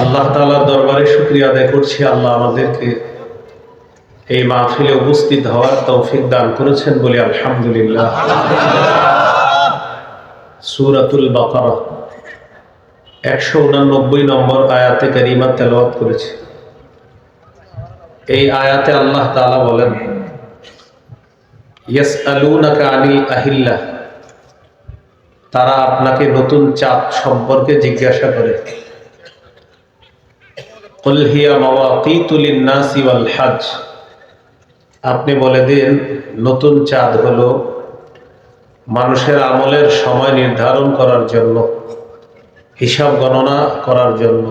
আল্লাহ তাআলার দরবারে শুকরিয়া আদায় করছি, আল্লাহ আমাদেরকে এই মাহফিলে উপস্থিত হওয়ার তৌফিক দান করেছেন বলে আলহামদুলিল্লাহ। সূরাতুল বাকারা 189 নম্বর আয়াতে কারিমা তেলাওয়াত করেছি। এই আয়াতে আল্লাহ তাআলা বলেন, ইয়াসআলুনাকা আনিল আহিল্লাহ, তারা আপনাকে নতুন চাঁদ সম্পর্কে জিজ্ঞাসা করে। কুল হিয়া মাওয়াকিতু লিন-নাসি ওয়াল হজ, আপনি বলে দিন নতুন চাঁদ হলো মানুষের আমলের সময় নির্ধারণ করার জন্য, হিসাব গণনা করার জন্য,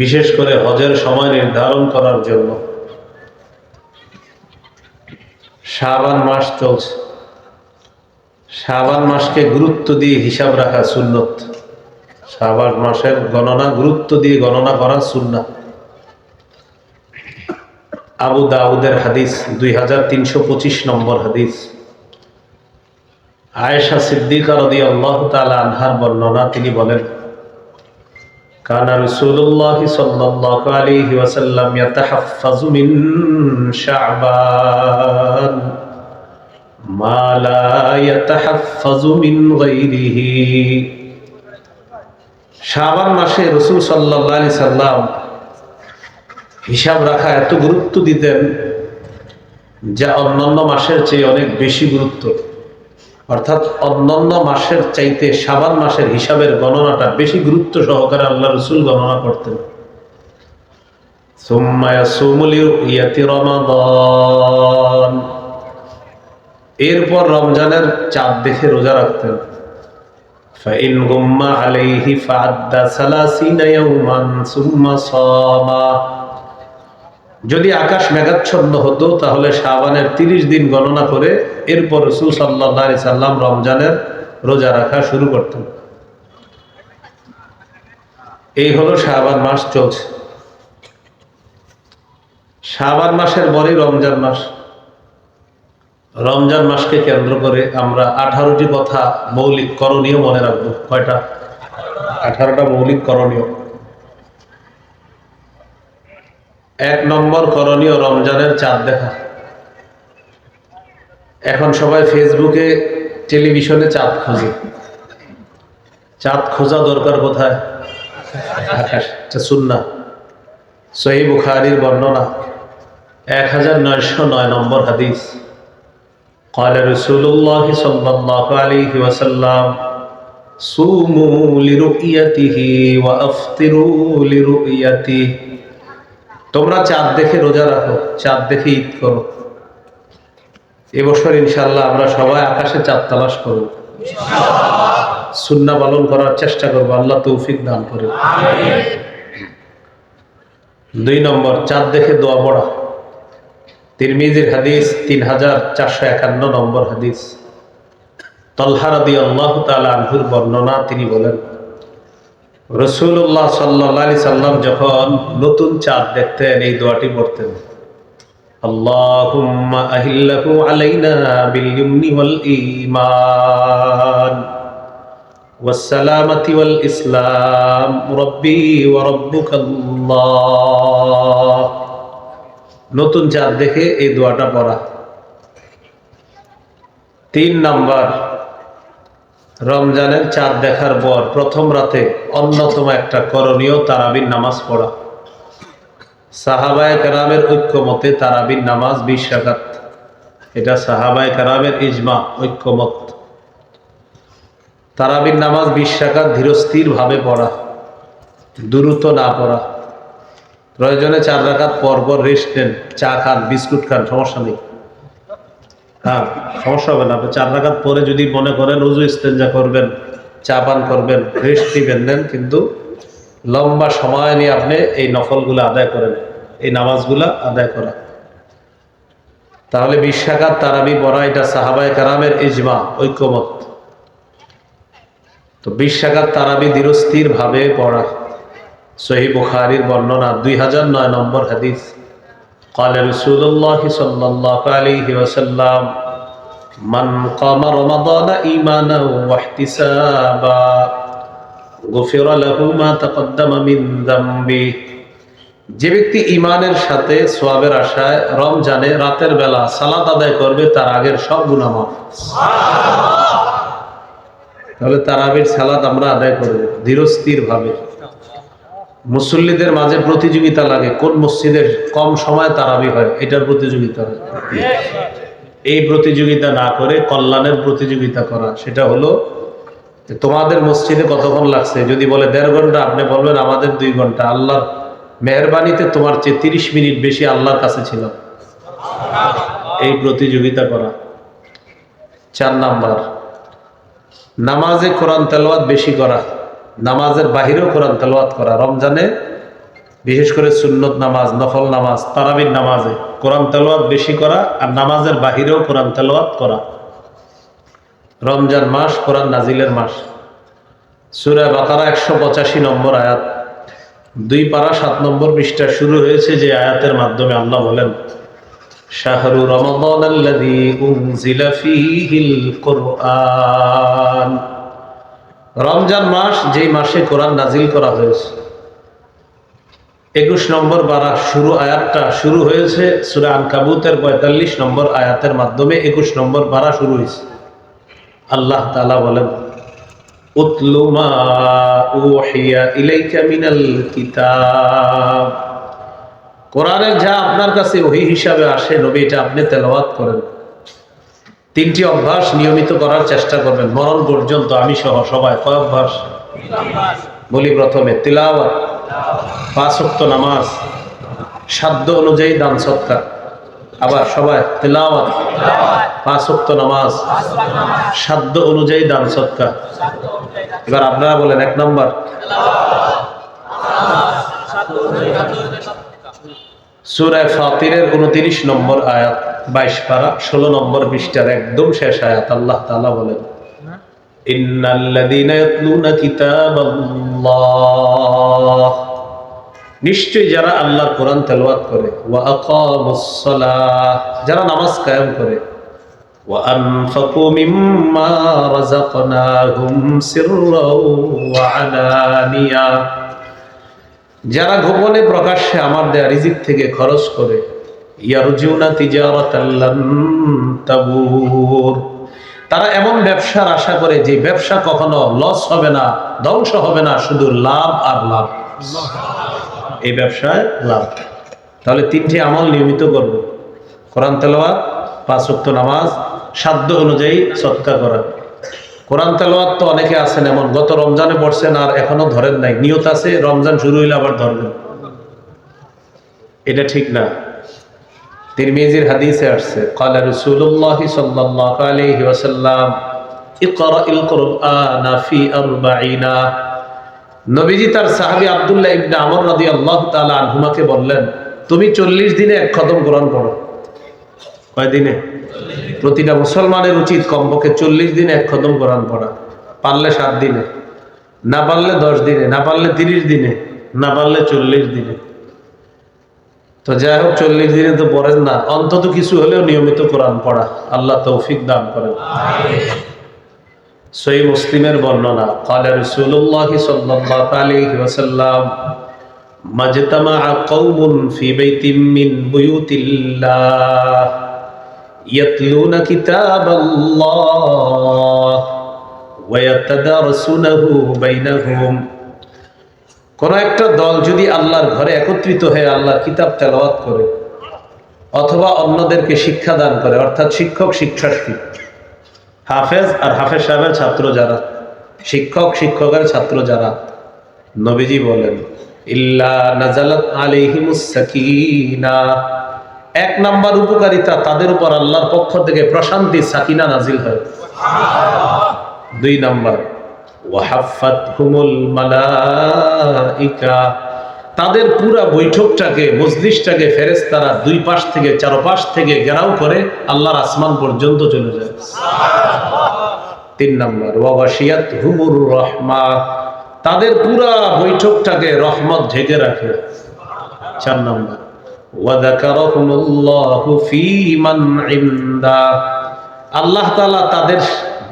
বিশেষ করে হজের সময় নির্ধারণ করার জন্য। শাবান মাস চলছে, শাবান মাসকে গুরুত্ব দিয়ে হিসাব রাখা সুন্নত। শাবান মাসের গণনা গুরুত্ব দিয়ে গণনা করা সুন্নাহ। আবু দাউদের হাদিস 2325 নম্বর হাদিস। আয়েশা সিদ্দিকা রাদিয়াল্লাহু তাআলা আনহার বর্ণনা, তিনি বলেন, কানা রাসূলুল্লাহ সাল্লাল্লাহু আলাইহি ওয়াসাল্লাম ইয়াতাহাফফাযু মিন শাবান মা লা ইয়াতাহাফফাযু মিন গায়রিহি। শাবান মাসে রাসূল সাল্লাল্লাহু আলাইহি সাল্লাম হিসাব রাখা এত গুরুত্ব দিতেন যা অন্যান্য মাসের চেয়ে অনেক বেশি গুরুত্ব। অর্থাৎ অন্যান্য মাসের চাইতে শাবান মাসের হিসাবের গণনাটা বেশি গুরুত্ব সহকারে আল্লাহ রাসূল গণনা করতেন। সুম্মা ইয়াসুমু লিরুইয়াতি রমাদান, এরপর রমজানের চাঁদ দেখে রোজা রাখতেন। ফাইন গুম্মা আলাইহি ফাআদ্দা 30 ইয়াওমান সুম্মা সামা, যদি আকাশ মেঘাচ্ছন্ন হতো তাহলে শাবানের 30 দিন গণনা করে এরপর রাসূল সাল্লাল্লাহু আলাইহি সাল্লাম রমজানের রোজা রাখা শুরু করতেন। এই হলো শাবান মাস চলছে। শাবান মাসের পরই রমজান মাস। রমজান মাসকে কেন্দ্র করে আমরা 18টি কথা মৌলিক করণীয় মনে রাখবো। কয়টা? 18টা মৌলিক করণীয়। 1 নম্বর করণীয় রমজানের চাঁদ দেখা। এখন সবাই ফেসবুকে, টেলিভিশনে চাঁদ খোঁজে। চাঁদ খোঁজা দরকার কোথায়? আকাশ। সুন্নাহ। সহিহ বুখারীর বর্ণনা 1909 নম্বর হাদিস। قال رسول الله صلى الله عليه وسلم صوموا لرؤيته وافطروا لرؤيته, তোমরা চাঁদ দেখে রোজা রাখো, চাঁদ দেখে ঈদ করো। এবছর ইনশাআল্লাহ আমরা সবাই আকাশে চাঁদ তালাশ করব, সুন্নাহ পালন করার চেষ্টা করব, আল্লাহ তৌফিক দান করে। আমিন। 2 নম্বর, চাঁদ দেখে দোয়া পড়া। তিরমিজির হাদিস 3451 নম্বর হাদিস। তালহা রাদিয়াল্লাহু তাআলা আনহুর বর্ণনা, তিনি বলেন, রাসূলুল্লাহ সাল্লাল্লাহু আলাইহি সাল্লাম যখন নতুন চাঁদ দেখতেন এই দোয়াটি পড়তেন, আল্লাহুম্মা আহিল্লাহু আলাইনা বিল ইয়ুমনি ওয়াল ঈমান ওয়াস সালামাতি ওয়াল ইসলাম রাব্বি ওয়া রাব্বুকাল্লাহ। নতুন চাঁদ দেখে এই দোয়াটা পড়া। 3 নাম্বার, রমজানের চাঁদ দেখার পর প্রথম রাতে অন্যতম একটা করণীয় তারাবির নামাজ পড়া। সাহাবায়ে কেরামের ঐক্যমতে তারাবির নামাজ 20 রাকাত। এটা সাহাবায়ে কেরামের ইজমা, ঐক্যমত। তারাবির নামাজ 20 রাকাত ধীরস্থির ভাবে পড়া, দ্রুত না পড়া। প্রয়োজনে 4 রাকাত পর পর রেস্ট নেন, চা খান, বিস্কুট খান, সমস্যা নেই। হ্যাঁ, সমস্যা হবে না। আপনি 4 রাকাত পরে যদি মনে করেন ওযু ইস্তেঞ্জা করবেন, চা পান করবেন, রেস্ট দিবেন, নেন, কিন্তু লম্বা সময় নিয়ে আপনি এই নফলগুলো আদায় করেন, এই নামাজগুলা আদায় করা। তাহলে 20 রাকাত তারাবি পড়া, এটা সাহাবায়ে কেরামের ইজমা, ঐক্যমত। তো 20 রাকাত তারাবি ধীরস্থির ভাবে পড়া। সহিহ বুখারীর বর্ণনা 2009 নম্বর হাদিস। قال رسول الله صلى الله عليه وسلم من قام رمضان إيمانا واحتسابا গুফিরা লাহু মা তাকদ্দামা মিন যামবি। যে ব্যক্তি ঈমানের সাথে সওয়াবের আশায় রমজানে রাতের বেলা সালাত আদায় করবে, তার আগের সব গুনাহ মাফ। তাহলে তারাবির সালাত আমরা আদায় করব ধীরস্থির ভাবে। মুসল্লিদের মাঝে প্রতিযোগিতা লাগে, কোন মসজিদে কম সময় তারাবি হয়, এটার প্রতিযোগিতা হয়। এই প্রতিযোগিতা না করে কল্যাণের প্রতিযোগিতা করা, সেটা হলো যে তোমাদের মসজিদে কতক্ষণ লাগছে, যদি বলে 1.5 ঘন্টা, আপনি বলবেন আমাদের 2 ঘন্টা। আল্লাহর মেহেরবানিতে তোমার চেয়ে 30 মিনিট বেশি আল্লাহর কাছে ছিল। এই প্রতিযোগিতা করা। 4 নাম্বার, নামাজে কোরআন তেলাওয়াত বেশি করা, নামাজের বাহিরেও কোরআন তেলাওয়াত করা। রমজানে বিশেষ করে সুন্নত নামাজ, নফল নামাজ, তারাবির নামাজে কোরআন তেলাওয়াত বেশি করা, আর নামাজের বাহিরেও কোরআন তেলাওয়াত করা। রমজান মাস কোরআন নাজিলের মাস। সূরা বাকারা 185 নম্বর আয়াত, 2 পারা 7 নম্বর পৃষ্ঠা শুরু হয়েছে যে আয়াতের মাধ্যমে আল্লাহ বলেন, শাহরু রমাদানাল্লাযী উনজিলা ফীহিল কুরআন। রমজান মাস যেই মাসে কোরআন নাজিল করা হয়েছে। 21 নম্বর পারা শুরু আয়াতটা শুরু হয়েছে সূরা আনকাবুতের 45 নম্বর আয়াতের মাধ্যমে 21 নম্বর পারা শুরু হয়েছে। আল্লাহ তাআলা বলেন, উতলু মা উহিয়া ইলাইকা মিনাল কিতাব। কোরআনের যা আপনার কাছে ওহী হিসাবে আসে, নবী এটা আপনি তেলাওয়াত করেন। 3টি অভ্যাস নিয়মিত করার চেষ্টা করবেন মরণ পর্যন্ত, আমি সহ সবাই। কয় অভ্যাস? বলি, প্রথমে তিলাওয়াত, 5 ওয়াক্ত নামাজ, সাধ্য অনুযায়ী দান সদকা। আবার সবাই তিলাওয়াত, 5 ওয়াক্ত নামাজ, সাধ্য অনুযায়ী দান সদকা। এবার আপনারা বলেন 1 নম্বর। সূরা ফাতিরের 29 নম্বর আয়াত, 22 পারা 16 নম্বর পৃষ্ঠার একদম শেষ আয়াত। আল্লাহ তাআলা বলেন, ইন্নাল্লাযীনা ইয়াতলুনা কিতাবাল্লাহ। নিশ্চয়ই যারা আল্লাহর কোরআন তেলাওয়াত করে, ওয়া আকামুস সালাহ, যারা নামাজ কায়েম করে, ওয়া আনফাকু মিম্মা রাযাকনাহুম সিররাও ওয়া আলানিয়া, যারা গোপনে প্রকাশ্যে আমার দেয়া রিজিক থেকে খরচ করে, ইয়ারজুনা তিজারাতাল লান তাবুর, তারা এমন ব্যবসার আশা করে যে ব্যবসা কখনো লস হবে না, ধ্বংস হবে না, শুধু লাভ আর লাভ। এই ব্যবসায় লাভ। তাহলে 3টি আমল নিয়মিত করব, কোরআন তেলাওয়াত, 5 ওয়াক্ত নামাজ, সাধ্য অনুযায়ী সদকা করা। কোরআন তেলাওয়াত তো অনেকে আছেন এমন, গত রমজানে পড়ছেন আর এখনো ধরেন নাই, নিয়ত আছে রমজান শুরু হইলে আবার ধরবেন, এটা ঠিক না। তিরমিজির হাদিসে আসছে, ক্বালা রাসূলুল্লাহ সাল্লাল্লাহু আলাইহি ওয়াসাল্লাম, ইকরাইল কুরআনা ফি 40। নবীজি তার সাহাবী আব্দুল্লাহ ইবনে আমর রাদিয়াল্লাহু তাআলা আনহুমাকে বললেন, তুমি 40 দিনে 1 খতম কোরআন পড়ো। কয় দিনে? প্রতিটা মুসলমানের উচিত কমপক্ষে 40 দিনে 1 খতম কোরআন পড়া। পারলে 7 দিনে, না পারলে 10 দিনে, না পারলে 30 দিনে, না পারলে 40 দিনে। তো যাই হোক, 40 দিনে তো পড়েন না, অন্তত কিছু হলেও নিয়মিত কোরআন পড়া। আল্লাহ তৌফিক দান করেন। সহিহ মুসলিমের বর্ণনা, ক্বালা রাসূলুল্লাহ সাল্লাল্লাহু আলাইহি ওয়াসাল্লাম, মাজতামাআ কওমুন ফি বাইতিন মিন বুয়ুতিল্লাহ ইয়াতলুনা কিতাবাল্লাহ ওয়া ইয়াতাদারাসুনাহু বাইনাহুম। কোন একটা দল যদি আল্লাহর ঘরে একত্রিত হয়ে আল্লাহর কিতাব তেলাওয়াত করে অথবা অন্যদেরকে শিক্ষা দান করে, অর্থাৎ শিক্ষক শিক্ষার্থী, হাফেজ আর হাফেজ সাহেবের ছাত্র যারা, শিক্ষক শিক্ষকের ছাত্র যারা, নবীজি বলেন, ইল্লা নাজালাত আলাইহিমুস সাকিনাহ, 1 নাম্বার উপকারিতা, তাদের উপর আল্লাহর পক্ষ থেকে প্রশান্তি সাকিনা নাজিল হয়। 2 নাম্বার, ওয়াহাফাতহুমুল মালাইকা, তাদের পুরা বৈঠকটাকে, মজলিসটাকে ফেরেশতারা 2 পাশ থেকে 4 পাশ থেকে ঘেরাও করে আল্লাহর আসমান পর্যন্ত চলে যায়। 3 নাম্বার, ওয়া গাশিয়াতহুমুর রাহমা, তাদের পুরা বৈঠকটাকে রহমত ঢেকে রাখে। 4 নাম্বার, ওয়া যাকারাহুমুল্লাহু ফী মান ইনদা, আল্লাহ তাআলা তাদের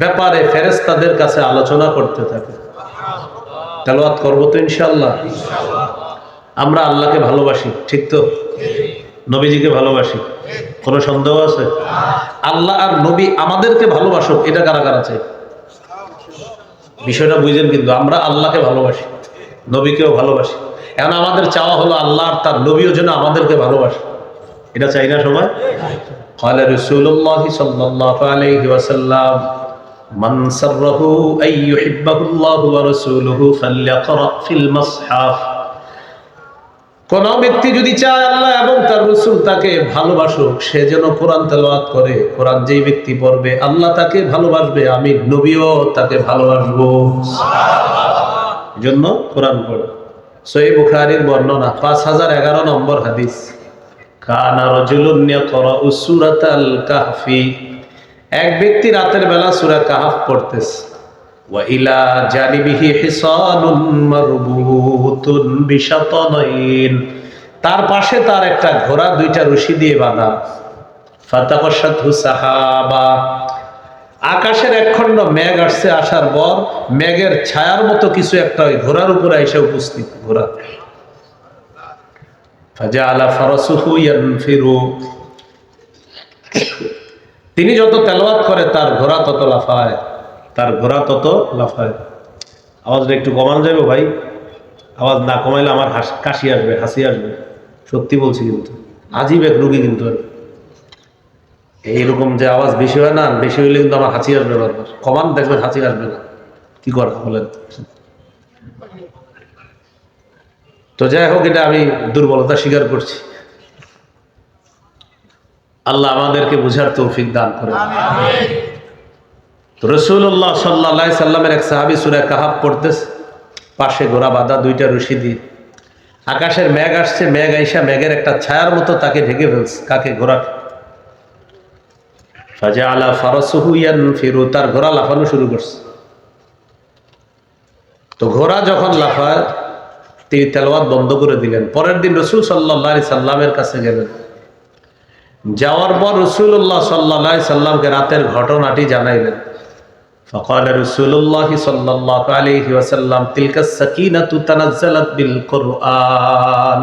ব্যাপারে ফেরেশতাদের কাছে আলোচনা করতে থাকে। তেলাওয়াত করবো তো ইনশাআল্লাহ। আমরা আল্লাহকে ভালোবাসি, ঠিক তো? নবীজিকে ভালোবাসি, কোনো সন্দেহ আছে? আল্লাহ আর নবী আমাদেরকে ভালোবাসুক, এটা কারা কারা চাই? বিষয়টা বুঝেন কিন্তু, আমরা আল্লাহকে ভালোবাসি, নবীকেও ভালোবাসি। এখন আমাদের চাওয়া হলো আল্লাহ আর তার নবীও যেন আমাদেরকে ভালোবাসে, এটা চাই না সবাই? قال رسول الله صلى الله عليه وسلم من سره أن يحبه الله ورسوله فليقرأ في المصحف। কোন ব্যক্তি যদি চায় আল্লাহ এবং তার রাসূল তাকে ভালোবাসুক, সে যেন কোরআন তেলাওয়াত করে। কোরআন যেই ব্যক্তি পড়বে আল্লাহ তাকে ভালোবাসবে, আমি নবীও তাকে ভালোবাসবো। সুবহানাল্লাহ। এজন্য কোরআন পড়ো। সহিহ বুখারীর বর্ণনা 5011 নম্বর হাদিস। কানা রাজুলুন ইয়াকরাউ সূরাতাল কাহফি। এক ব্যক্তি রাতের বেলা সূরা কাহফ পড়তেছে। ওয়া ইলা জানিবিহি হিসানুন মারবুতুন বিশাতানাইন। তার পাশে তার একটা ঘোড়া দুইটা রশি দিয়ে বাঁধা। ফাতাকাশাতহু সাহাবা। আকাশের একখণ্ড মেঘ আসছে, আসার পর মেঘের ছায়ার মতো কিছু একটা ওই ঘোড়ার উপরে এসে উপস্থিত। ঘোড়া ফাজাআলা ফারাসুহু ইয়ানফিরু। তিনি যত তেলাওয়াত করে তার ঘোড়া তত লাফায়, তার ঘোড়া তত লাফায়। আওয়াজটা একটু কমানো যাবে ভাই? আওয়াজ না কমাইলে আমার কাশি আসবে, হাসি আসবে, সত্যি বলছি। কিন্তু আজীব এক রোগী কিন্তু এইরকম যে আওয়াজ বেশি হয় না, বেশি হইলে কিন্তু আমার হাসি আসবে বারবার। কমান, দেখবেন হাসি আসবে না। কি করা বলেন? তো যাই হোক, এটা আমি দুর্বলতা স্বীকার করছি। আল্লাহ আমাদেরকে বুঝার তৌফিক দান করেন। রাসূলুল্লাহ সাল্লাল্লাহু আলাইহি সাল্লামের এক সাহাবী সূরা কাহফ পড়তেছে, পাশে ঘোড়া বাঁধা দুইটা রশি দিয়ে। আকাশের মেঘ আসছে, মেঘ আইসা মেঘের একটা ছায়ার মতো তাকে ঢেকে ফেলছে। কাকে? ঘোড়াকে। ফাজাআলা ফারাসুহু ইয়ানফিরু। তার ঘোড়া লাফানো শুরু করছে। তো ঘোড়া যখন লাফায় তিনি তেলাওয়াত বন্ধ করে দিলেন। পরের দিন রাসূল সাল্লাল্লাহু আলাইহি সাল্লামের কাছে গেলেন। যাওয়ার পর রাসূলুল্লাহ সাল্লাল্লাহু আলাইহি সাল্লামকে রাতের ঘটনাটি জানাইলেন। فقال رسول الله صلى الله عليه وسلم تلك السكينة تنزلت بالقرآن।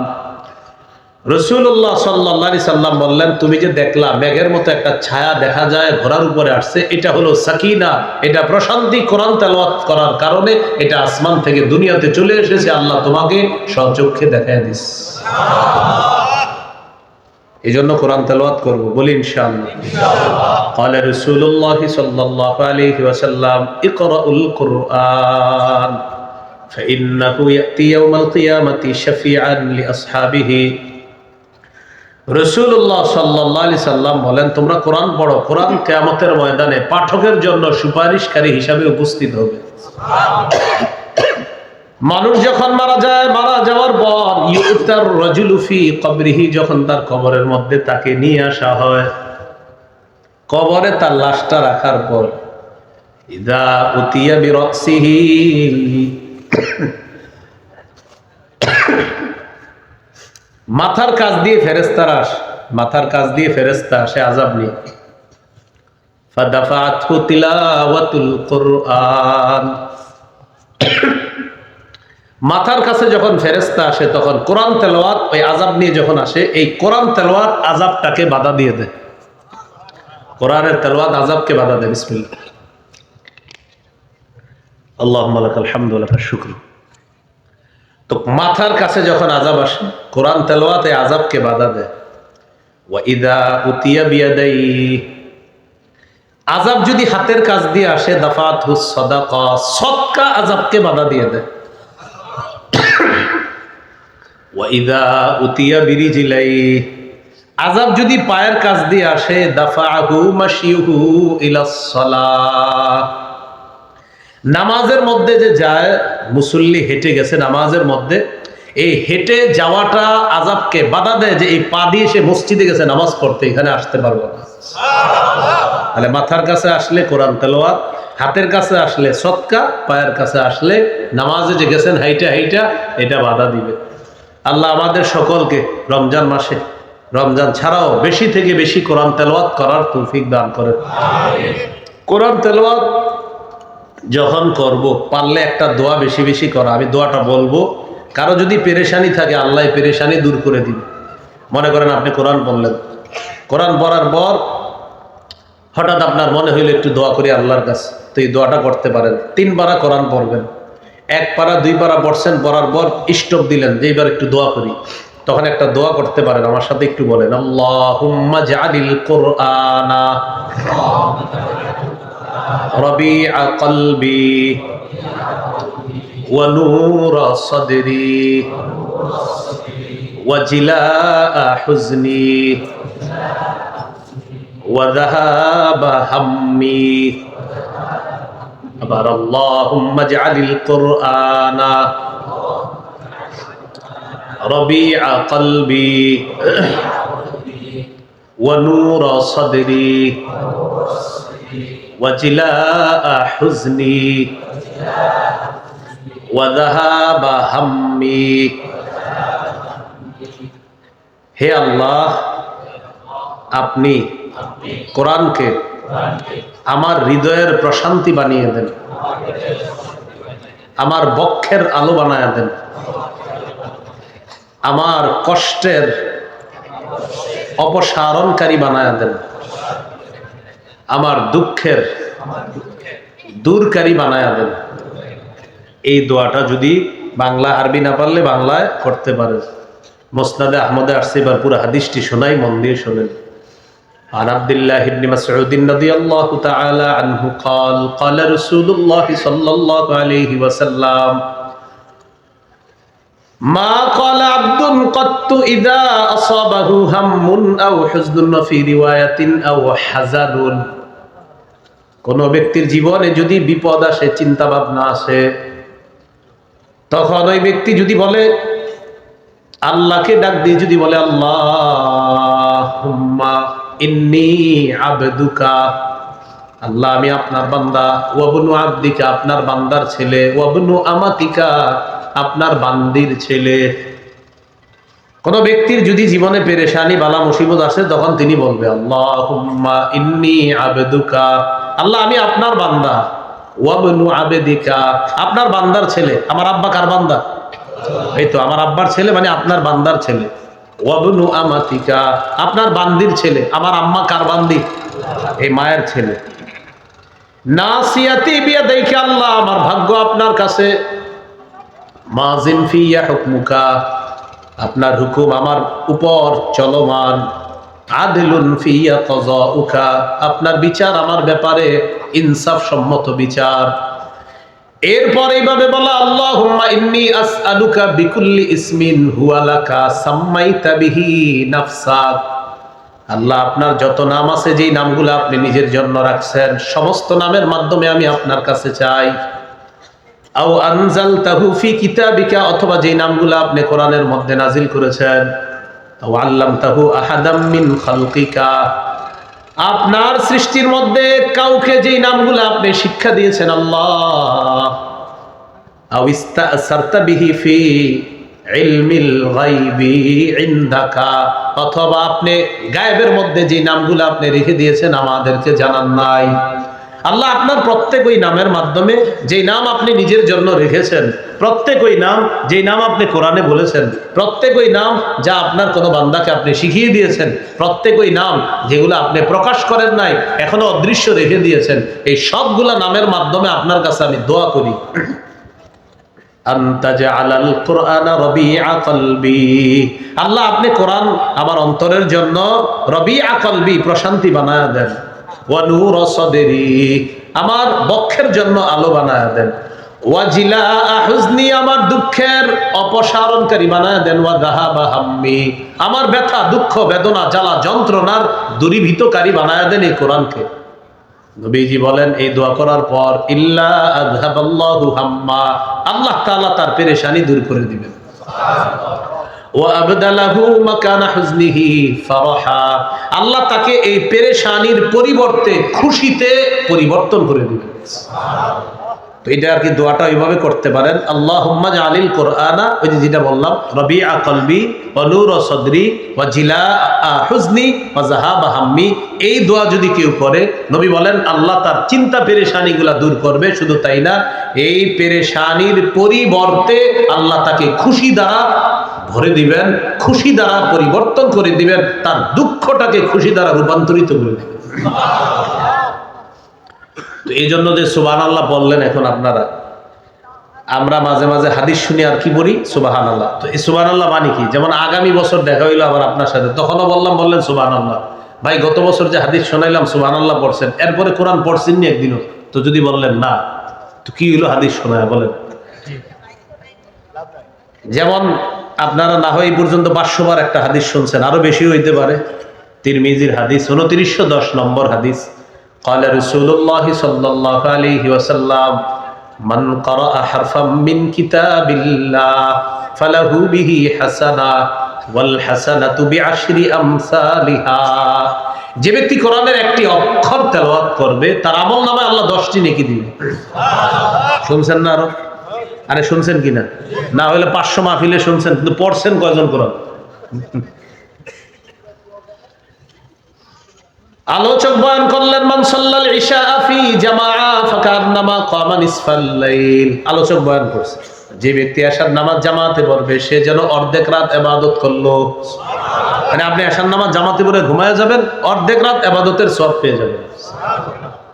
রাসূলুল্লাহ সাল্লাল্লাহু আলাইহি সাল্লাম বললেন, তুমি যে দেখলা মেঘের মতো একটা ছায়া দেখা যায় ঘোড়ার উপরে আসছে, এটা হলো সাকিনা, এটা প্রশান্তি। কোরআন তেলাওয়াত করার কারণে এটা আসমান থেকে দুনিয়াতে চলে এসেছে, আল্লাহ তোমাকে স্বচক্ষে দেখায় দিস। এই জন্য কোরআন তেলাওয়াত করব, বলি ইনশাআল্লাহ। قال رسول الله صلى الله عليه وسلم اقرأوا القرآن فإنه يأتي يوم القيامة شفيعا لأصحابه। রাসূলুল্লাহ সাল্লাল্লাহু আলাইহি সাল্লাম বলেন, তোমরা কোরআন পড়ো, কোরআন কিয়ামতের ময়দানে পাঠকের জন্য সুপারিশকারী হিসাবে উপস্থিত হবে। মানুষ যখন মারা যায়, মারা যাওয়ার পর ইউতার রাজুলু ফি কবরিহি, যখন তার কবরের মধ্যে তাকে নিয়ে আসা হয়, কবরে তার লাশটা রাখার পর ইদা উতিয়া বিরাসিহি, মাথার কাছ দিয়ে ফেরেশতারা আসে, মাথার কাছ দিয়ে ফেরেশতা আসে আযাব নিয়ে। ফাদাফাতহু তিলাওয়াতুল কুরআন। মাথার কাছে যখন ফেরেশতা আসে তখন কোরআন তেলাওয়াত ওই আযাব নিয়ে যখন আসে, এই কোরআন তেলাওয়াত আযাবটাকে বাধা দিয়ে দেয়। কোরআনের তেলাওয়াত আযাবকে বাধা দেয়। বিসমিল্লাহ, আল্লাহুম্মা লাকাল হামদু ওয়া লাকাশ শুকর। তো মাথার কাছে যখন আযাব আসে, কোরআন তেলাওয়াত এই আযাবকে বাধা দেয়। ওয়া ইযা উতিয়া বিয়াদাইহি, আযাব যদি হাতের কাছ দিয়ে আসে, দাফাতহু সাদাকা, সদকা আযাবকে বাধা দিয়ে দেয়। ওয়াইদা উতিয়া বিরিজিলাই, আযাব যদি পায়ের কাছ দিয়ে আসে, দাফাহু মাশিহু ইলাস সালাহ, নামাজের মধ্যে যে যায়, মুসল্লি হেঁটে গেছে নামাজের মধ্যে, এই হেঁটে যাওয়াটা আযাবকে বাধা দেয় যে এই পা দিয়ে সে মসজিদে গেছে নামাজ পড়তে, এখানে আসতে পারবো না। তাহলে মাথার কাছে আসলে কোরআন তেলাওয়াত, হাতের কাছে আসলে সদকা, পায়ের কাছে আসলে নামাজে যে গেছেন হাইটা হাইটা, এটা বাধা দিবে। আল্লাহ আমাদের সকলকে রমজান মাসে, রমজান ছাড়াও বেশি থেকে বেশি কোরআন তেলাওয়াত করার তৌফিক দান করেন। কোরআন তেলাওয়াত যখন করব পারলে একটা দোয়া বেশি বেশি করা। আমি দোয়াটা বলবো, কারো যদি পেরেশানি থাকে আল্লাহ পেরেশানি দূর করে দিবে। মনে করেন আপনি কোরআন পড়লেন, কোরআন পড়ার পর হঠাৎ আপনার মনে হইলো একটু দোয়া করি আল্লাহর কাছে, তো এই দোয়াটা করতে পারেন। 3 পারা কোরআন পড়বেন, 1 পারা 2 পারা পড়ছেন, পড়ার পর স্টপ দিলেন যে এবার একটু দোয়া করি, তখন একটা দোয়া করতে পারেন। আমার সাথে একটু বলেন, আল্লাহুম্মা জাআলিল কুরআনা রবিআ কলবি ওয়া নূরা সাদরি ওয়া জিলাআ হুজনি ওয়া যাহাবা হাম্মি। আবার আল্লাহুম্মা জাআলিল কুরআনা রবিআ কলবি ওয়া নূরা সাদরি ওয়া জিলাআ হুজনি ওয়া যাহাবা হাম্মি। হে আল্লাহ, আপনি কোরআনকে আমার হৃদয়ের প্রশান্তি বানিয়ে দেন, আমার বক্ষের আলো বানায় দেন, আমার কষ্টের অপসারণকারী বানায় দেন, আমার দুঃখের দূরকারী বানায় দেন। এই দোয়াটা যদি বাংলা আরবি না পারলে বাংলায় করতে পারেন। মুসনাদে আহমদে আসছে, এবার পুরো হাদিসটি শোনাই, মন দিয়ে শোনেন। عن عبد الله بن مسعود رضي الله تعالى عنه قال قال رسول الله صلى الله عليه وسلم ما قال عبد قط إذا أصابه هم أو حزن في رواية أو حزن। কোন ব্যক্তির জীবনে যদি বিপদ আসে, চিন্তা ভাবনা আসে, তখন ওই ব্যক্তি যদি বলে, আল্লাহকে ডাক দিয়ে যদি বলে, আল্লাহুম্মা ইন্নী আবদুকা, আল্লাহ আমি আপনার বান্দা, ওয়াবনু আবদিকা, আপনার বান্দার ছেলে, ওয়াবনু আমাতিকা, আপনার বান্দির ছেলে। কোন ব্যক্তির যদি জীবনে পেরেশানি বালা মুসিবত আসে, তখন তিনি বলবে, আল্লাহুম্মা ইন্নী আবদুকা, আল্লাহ আমি আপনার বান্দা, ওয়াবনু আবদিকা, আপনার বান্দার ছেলে। আমার আব্বা কার বান্দা? এই তো আমার আব্বার ছেলে, মানে আপনার বান্দার ছেলে। ওয়াবনু আমাতিকা, আপনার বান্দির ছেলে। আমার আম্মা কার বান্দি? এই মায়ের ছেলে। নাসিয়াতি বিয়াদাইকা, আল্লাহ আমার ভাগ্য আপনার কাছে। মাযিন ফিয়া হুকমুকা, আপনার হুকুম আমার উপর চলমান। আদলুন ফিয়া কাযাউকা, আপনার বিচার আমার ব্যাপারে ইনসাফ সম্মত বিচার। এরপর এইভাবে বলা, আল্লাহুম্মা ইন্নী আসআলুকা বিকুল্লি ইসমিন হুয়া লাকা সাম্মাইতা বিহি নাফসাক, আল্লাহ আপনার যত নাম আছে, যেই নামগুলো আপনি নিজের জন্য রাখছেন, সমস্ত নামের মাধ্যমে আমি আপনার কাছে চাই। আও আনজালতাহু ফি কিতাবিকা, অথবা যেই নামগুলো আপনি কোরআনের মধ্যে নাজিল করেছেন। আও আল্লামতাহু আহাদাম মিন খালকিকা, আপনার সৃষ্টির মধ্যে কাউকে যেই নামগুলো আপনি শিক্ষা দিয়েছেন। আল্লাহ আও ইস্তাসারতা বিহি ফি ইলমিল গায়বি ইনদাকা, অথবা আপনি গায়েবের মধ্যে যে নামগুলো আপনি রেখে দিয়েছেন আমাদেরকে জানান নাই। আল্লাহ আপনার প্রত্যেক ওই নামের মাধ্যমে, যেই নাম আপনি নিজের জন্য রেখেছেন, প্রত্যেক ওই নাম যেই নাম আপনি কোরআনে বলেছেন, প্রত্যেক ওই নাম যা আপনার কোনো বান্দাকে আপনি শিখিয়ে দিয়েছেন, প্রত্যেক ওই নাম যেগুলো আপনি প্রকাশ করেন নাই, এখনো অদৃশ্য রেখে দিয়েছেন, এই সবগুলা নামের মাধ্যমে আপনার কাছে আমি দোয়া করি, আনতাজআলাল কুরআনা রবিআ কলবি, আল্লাহ আপনি কোরআন আমার অন্তরের জন্য রবিআ কলবি, প্রশান্তি বানায়া দেন। ওয়া নূরা সাদরি, আমার বক্ষের জন্য আলো বানায়া দেন। ওয়া জিলাআ হুজনি, আমার দুঃখের অপসারণকারী বানায়া দেন। ওয়া যাহাবা হাম্মি, আমার ব্যথা দুঃখ বেদনা জ্বালা যন্ত্রণার দূরীভূতকারী বানায়া দেন এই কোরআনকে। নবীজি বলেন, এই দোয়া করার পর ইল্লা আযহাবাল্লাহু হাম্মা, আল্লাহ তাআলা তার পেরেশানি দূর করে দিবেন। ওয়া আবদালাহু মাকানা হুজনিহি ফারাহা, আল্লাহ তাকে এই পেরেশানির পরিবর্তে খুশিতে পরিবর্তন করে দিবেন। তো এটা আর কি দোয়াটা ওইভাবে করতে পারেন, আল্লাহুম্মা জাআলিল কুরআনা, ওই যে যেটা বললাম, রবিআ কলবি ওয়া নূর সদরি ওয়া জিলা হুজনি ওয়া যাহাবা হাম্মি। এই দোয়া যদি কেউ করে, নবী বলেন আল্লাহ তার চিন্তা পেরেশানিগুলা দূর করবে। শুধু তাই না, এই পেরেশানির পরিবর্তে আল্লাহ তাকে খুশি দ্বারা ভরে দিবেন, খুশি দ্বারা পরিবর্তন করে দিবেন, তার দুঃখটাকে খুশি দ্বারা রূপান্তরিত করে দিবেন। তো এই জন্য যে সুবহানাল্লাহ বললেন, এখন আপনারা, আমরা মাঝে মাঝে হাদিস শুনি আর কি বলি সুবহানাল্লাহ। তো এই সুবহানাল্লাহ মানে কি? যেমন আগামী বছর দেখা হইলো আবার আপনার সাথে, তখনও বললেন সুবহানাল্লাহ। ভাই গত বছর যে হাদিস শোনাইলাম সুবহানাল্লাহ পড়ছেন, এরপরে কোরআন পড়ছেন নি একদিনও? তো যদি বললেন না, তো কি হইলো হাদিস শোনায় বলেন? যেমন আপনারা না হয় এই পর্যন্ত 500 বার একটা হাদিস শুনছেন, আরো বেশি হইতে পারে। তিরমিজির হাদিস 2910 নম্বর হাদিস, قال رسول الله صلى الله عليه وسلم من قرأ حرفا من كتاب الله فله به حسنة والحسنة بعشر أمثالها। যে ব্যক্তি কোরআনের একটি অক্ষর তেলাওয়াত করবে, তার আমলনামায় আল্লাহ 10টি নেকি দিবে। শুনছেন না? আরে শুনছেন কিনা? না হলে 500 মাহফিলে শুনছেন, কিন্তু পড়ছেন কয়জন কোরআন? আলোচক বয়ান করলেন, মান সাল্লাল ইশা ফি জামাআ ফাকান্নামা কামা নিসফাল লাইল। আলোচক বয়ান করছে, যে ব্যক্তি এশার নামাজ জামাতে পড়বে, সে যেন অর্ধেক রাত ইবাদত করলো। মানে আপনি এশার নামাজ জামাতে পড়ে ঘুমায় যাবেন, অর্ধেক রাত ইবাদতের সওয়াব পেয়ে যাবেন।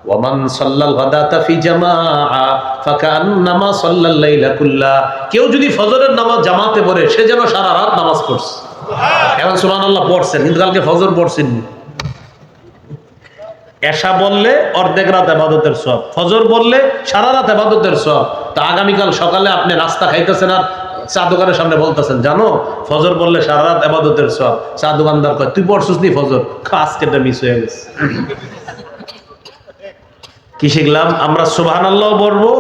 ওয়া মান সাল্লাল গাদাতা ফি জামাআ ফাকান্নামা সাল্লাল লাইলা কুল্লা। কেউ যদি ফজরের নামাজ জামাতে পড়ে, সে যেন সারা রাত নামাজ পড়ছে। এখন সুবহানাল্লাহ পড়ছেন, কিন্তু কালকে ফজর পড়ছেন। এশা বললে অর্ধেক রাত ইবাদতের সওয়াব, ফজর বললে সারা রাত ইবাদতের সওয়াব। তো আগামীকাল সকালে আপনি নাস্তা খাইতেছেন আর চা দোকানের সামনে বলতেছেন, জানো ফজর বললে সারা রাত ইবাদতের সওয়াব। চা দোকানদার কয়, তুই পড়ছিস নি ফজর? আজকেটা মিস হয়ে গেছে। কি শিখলাম আমরা? সুবহানাল্লাহ বলবো,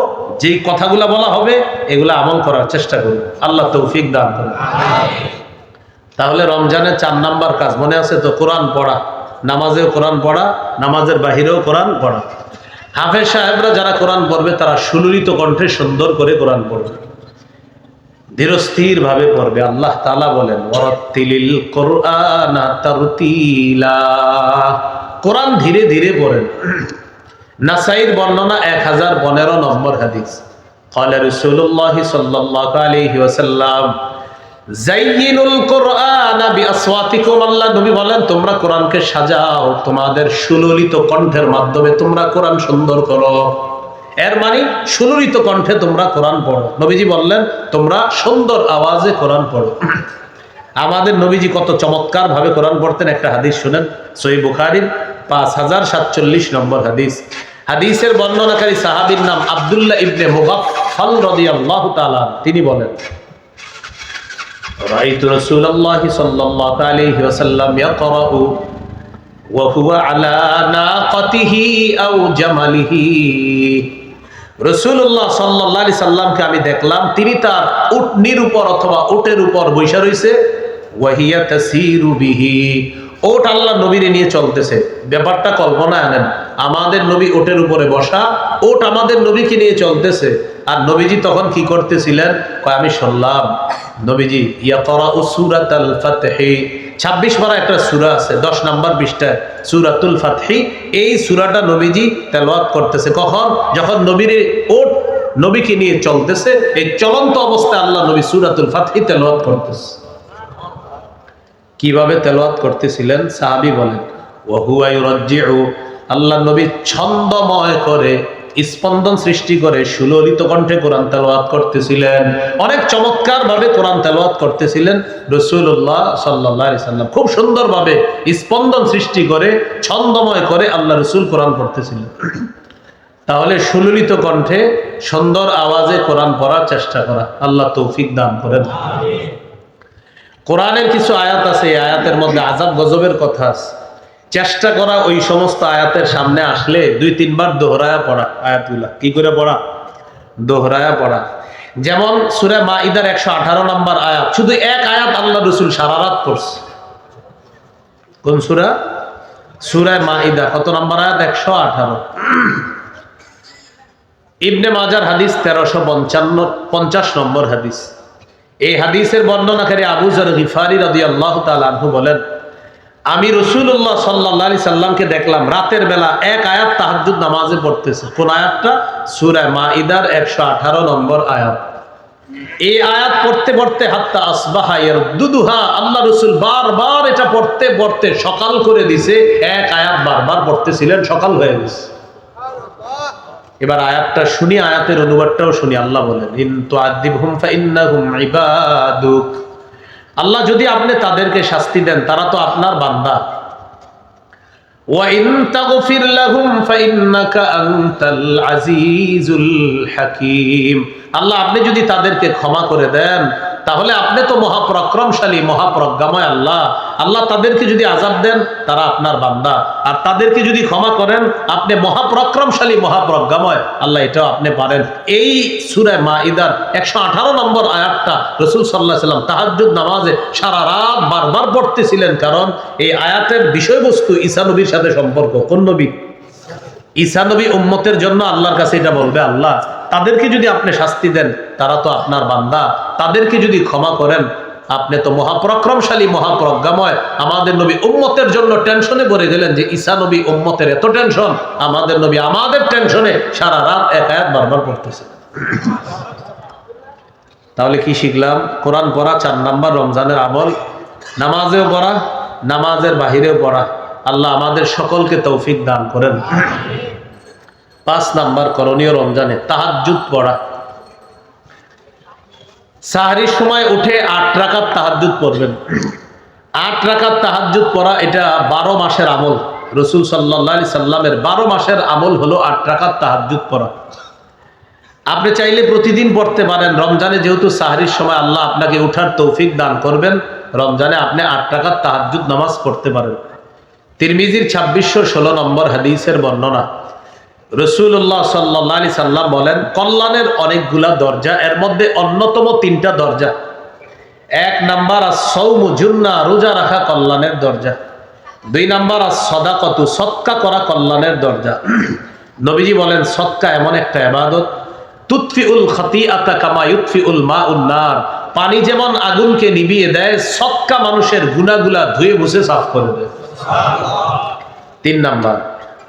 যেই কথাগুলা বলা হবে এগুলা আমল করার চেষ্টা করব। আল্লাহ তৌফিক দান করুন। তাহলে রমজানের 4 নাম্বার কাজ মনে আছে তো? কোরআন পড়া। নামাজেও কোরআন পড়া, নামাজের বাহিরেও কোরআন পড়া। হাফেজ সাহেবরা যারা কোরআন পড়বে, তারা সুললিত কণ্ঠে সুন্দর করে কোরআন পড়বে, ধীরস্থির ভাবে পড়বে। আল্লাহ তাআলা বলেন, ওয়ারাত্তিলিল কুরআনা তারতিলা। কোরআন ধীরে ধীরে পড়েন। নাসাইর বর্ণনা 1015 নম্বর হাদিস, ক্বালা রাসূলুল্লাহ সাল্লাল্লাহু আলাইহি ওয়াসাল্লাম যায়িনুল কুরআনা বিআসওয়াতিকুম। আল্লাহ নবী বলেন, তোমরা কোরআনকে সাজাও, তোমাদের সুললিত কণ্ঠের মাধ্যমে তোমরা কোরআন সুন্দর করো। এর মানে সুললিত কণ্ঠে তোমরা কোরআন পড়ো। নবীজি বললেন, তোমরা সুন্দর আওয়াজে কোরআন পড়ো। আমাদের নবীজি কত চমৎকার ভাবে কোরআন পড়তেন, একটা হাদিস শুনেন, সহিহ বুখারীর 5047 নম্বর হাদিস। হাদিসের বর্ণনাকারী সাহাবীর নাম আব্দুল্লাহ ইবনে মুগাফফাল রাদিয়াল্লাহু তাআলা। তিনি বলেন, রাআইতু রাসূলুল্লাহি সাল্লাল্লাহু আলাইহি ওয়াসাল্লাম ইয়াকরাউ ওয়া হুয়া আলা নাকাতিহি আও জামালিহি। রাসূলুল্লাহ সাল্লাল্লাহু আলাইহি সাল্লামকে আমি দেখলাম, তিনি তার উটনির উপর অথবা উটের উপর বসে রয়েছে। ওয়া হিয়া তাসিরু বিহি। ওট আল্লাহ নবীরে নিয়ে চলতেছে। ব্যাপারটা কল্পনায় আনেন, আমাদের নবী ওটের উপরে বসা, ওট আমাদের নবীকে নিয়ে চলতেছে। আর নবীজি তখন কি করতেছিলেন? আমি শুনলাম নবীজি ইয়াকরাউ সূরাতুল ফাতহি। 26 পারা একটা সূরা আছে, 10 নম্বর পৃষ্ঠায়, সূরাতুল ফাতহি। এই সূরাটা নবীজি তেলাওয়াত করতেছে। কখন? যখন নবীরে ওট নবীকে নিয়ে চলতেছে, এই চলন্ত অবস্থায় আল্লাহ নবী সূরাতুল ফাতহি তেলাওয়াত করতেছে। কিভাবে তেলাওয়াত করতেছিলেন? সাহাবী বলেন, ওয়া হুয়া ইউরাজ্জিউ। আল্লাহ নবী ছন্দময় করে, স্পন্দন সৃষ্টি করে সুললিত কণ্ঠে কোরআন তেলাওয়াত করতেছিলেন। অনেক চমৎকার ভাবে কোরআন তেলাওয়াত করতেছিলেন রাসূলুল্লাহ সাল্লাল্লাহু আলাইহি সাল্লাম। খুব সুন্দর ভাবে স্পন্দন সৃষ্টি করে, ছন্দময় করে আল্লাহ রাসূল কোরআন পড়তেছিলেন। তাহলে সুললিত কণ্ঠে সুন্দর আওয়াজে কোরআন পড়ার চেষ্টা করা। আল্লাহ তৌফিক দান করেন। আমিন। কোরআনের কিছু আয়াত আছে, এই আয়াতের মধ্যে আযাব গজবের কথা আছে। চেষ্টা করা ওই সমস্ত আয়াতের সামনে আসলে 2-3 বার দোহরায়া পড়া আয়াতগুলা। কি করে পড়া? দোহরায়া পড়া। যেমন সূরা মাইদার 118 নম্বর আয়াত, শুধু এক আয়াত আল্লাহ রাসূল সারা রাত পড়ছে। কোন সূরা? সূরা মাইদা। কত নম্বর আয়াত? 118। ইবনে মাজার হাদিস 1350 নম্বর হাদিস। এই হাদিসের বর্ণনাকারী আবু যর গিফারি রাদিয়াল্লাহু তাআলা আনহু বলেন, আমি রাসূলুল্লাহ সাল্লাল্লাহু আলাইহি সাল্লামকে দেখলাম রাতের বেলা এক আয়াত তাহাজ্জুদ নামাজে পড়তেছে। কোন আয়াতটা? সূরা মাইদার 118 নম্বর আয়াত। এই আয়াত পড়তে পড়তে হাত্তা আসবাহা ইয়ারদুদুহা, আল্লাহ রাসূল বারবার এটা পড়তে পড়তে সকাল করে দিছে। এক আয়াত বারবার পড়তেছিলেন, সকাল হয়ে গেছে। এবার আয়াতটা শুনি, আয়াতের অনুবাদটাও শুনি। আল্লাহ বলেন, ইন তুআযিবহুম ফাইন্নাহুম ইবাদুক, আল্লাহ যদি আপনি তাদেরকে শাস্তি দেন তারা তো আপনার বান্দা। ওয়া ইন তাগফির লাহুম ফাইন্নাকা আনতাল আজিজুল হাকীম, আল্লাহ আপনি যদি তাদেরকে ক্ষমা করে দেন তাহলে আপনি তো মহাপরাক্রমশালী, মহাপ্রজ্ঞাময় আল্লাহ। আল্লাহ তাদেরকে যদি আযাব দেন তারা আপনার বান্দা, আর তাদেরকে যদি ক্ষমা করেন আপনি মহাপরাক্রমশালী, মহাপ্রজ্ঞাময় আল্লাহ, এটাও আপনি পারেন। এই সূরা মাইদার 118 নম্বর আয়াতটা রাসূল সাল্লাল্লাহু আলাইহি সাল্লাম তাহাজ্জুদ নামাজে সারা রাত বারবার পড়তেছিলেন, কারণ এই আয়াতের বিষয়বস্তু ঈসা নবীর সাথে সম্পর্ক। কোন নবী? ঈসা নবী উম্মতের জন্য আল্লাহর কাছে এটা বলবে, আল্লাহ তাদেরকে যদি আপনি শাস্তি দেন তারা তো আপনার বান্দা, তাদেরকে যদি ক্ষমা করেন আপনি তো মহাপরাক্রমশালী, মহাপ্রজ্ঞাময়। আমাদের নবী উম্মতের জন্য টেনশনে পড়ে গেলেন যে ঈসা নবী উম্মতের এত টেনশন, আমাদের নবী আমাদের টেনশনে সারা রাত এক আয়াত বারবার পড়তেছে। তাহলে কি শিখলাম? কোরআন পড়া 4 নাম্বার রমজানের আমল, নামাজেও পড়া, নামাজের বাহিরেও পড়া। আল্লাহ আমাদের সকলকে তৌফিক দান করেন। 5 নাম্বার করণীয় রমজানে তাহাজ্জুদ পড়া। সাহরির সময় উঠে 8 রাকাত তাহাজ্জুদ পড়বেন। 8 রাকাত তাহাজ্জুদ পড়া এটা 12 মাসের আমল। রাসূল সাল্লাল্লাহু আলাইহি সাল্লামের 12 মাসের আমল হলো 8 রাকাত তাহাজ্জুদ পড়া। আপনি চাইলে প্রতিদিন পড়তে পারেন। রমজানে যেহেতু সাহরির সময় আল্লাহ আপনাকে উঠার তৌফিক দান করবেন, রমজানে আপনি 8 রাকাত তাহাজ্জুদ নামাজ পড়তে পারেন। তিরমিজির 2616 নম্বর হাদিসের বর্ণনা, রাসূলুল্লাহ সাল্লাল্লাহু আলাইহি সাল্লাম বলেন, কল্যাণের অনেকগুলা দরজা, এর মধ্যে অন্যতম 3টা দরজা। 1 নাম্বার আস-সাওমু জুন্নাহ, রোজা রাখা কল্যাণের দরজা। 2 নাম্বার আস-সাদাকাতু, সদকা করা কল্যাণের দরজা। নবীজি বলেন, সদকা এমন একটা ইবাদত, তুতফিউল খাতিআতা কামা ইউতফিউল মাউন নার, পানি যেমন আগুনকে নিভিয়ে দেয়, সদকা মানুষের গুনাহগুলা ধুয়ে মুছে সাফ করে দেয়। সুবহানাল্লাহ। 3 নাম্বার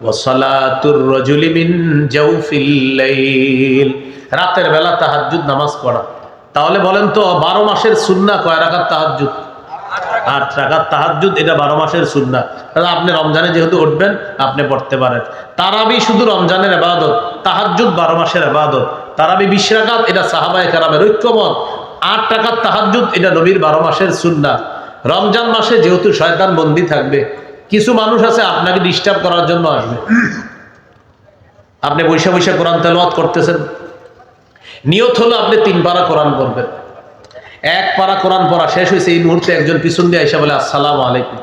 ওয়াসালাতুর রাজুলি মিন জাওফিল লাইল, রাতের বেলা তাহাজ্জুদ নামাজ পড়া। তাহলে বলেন তো 12 মাসের সুন্নাহ কয় রাকাত তাহাজ্জুদ? 8 রাকাত তাহাজ্জুদ, এটা 12 মাসের সুন্নাহ। তাহলে আপনি রমজানে যেহেতু উঠবেন আপনি পড়তে পারেন। তারাবি শুধু রমজানের ইবাদত, তাহাজ্জুদ 12 মাসের ইবাদত। তারাবি 20 রাকাত, এটা সাহাবায়ে কেরামের ঐক্যমত। 8 রাকাত তাহাজ্জুদ এটা নবীর 12 মাসের সুন্নাহ। রমজান মাসে যেহেতু শয়তান বন্দী থাকবে, কিছু মানুষ আছে আপনাকে ডিস্টার্ব করার জন্য আসবে। আপনি বৈশা বৈশা কোরআন তেলাওয়াত করতেছেন, নিয়ত হলো আপনি 3 পারা কোরআন পড়বেন। 1 পারা কোরআন পড়া শেষ হয়েছে, এই মুহূর্তে একজন পিছন দিয়ে এসে বলে আসসালামু আলাইকুম।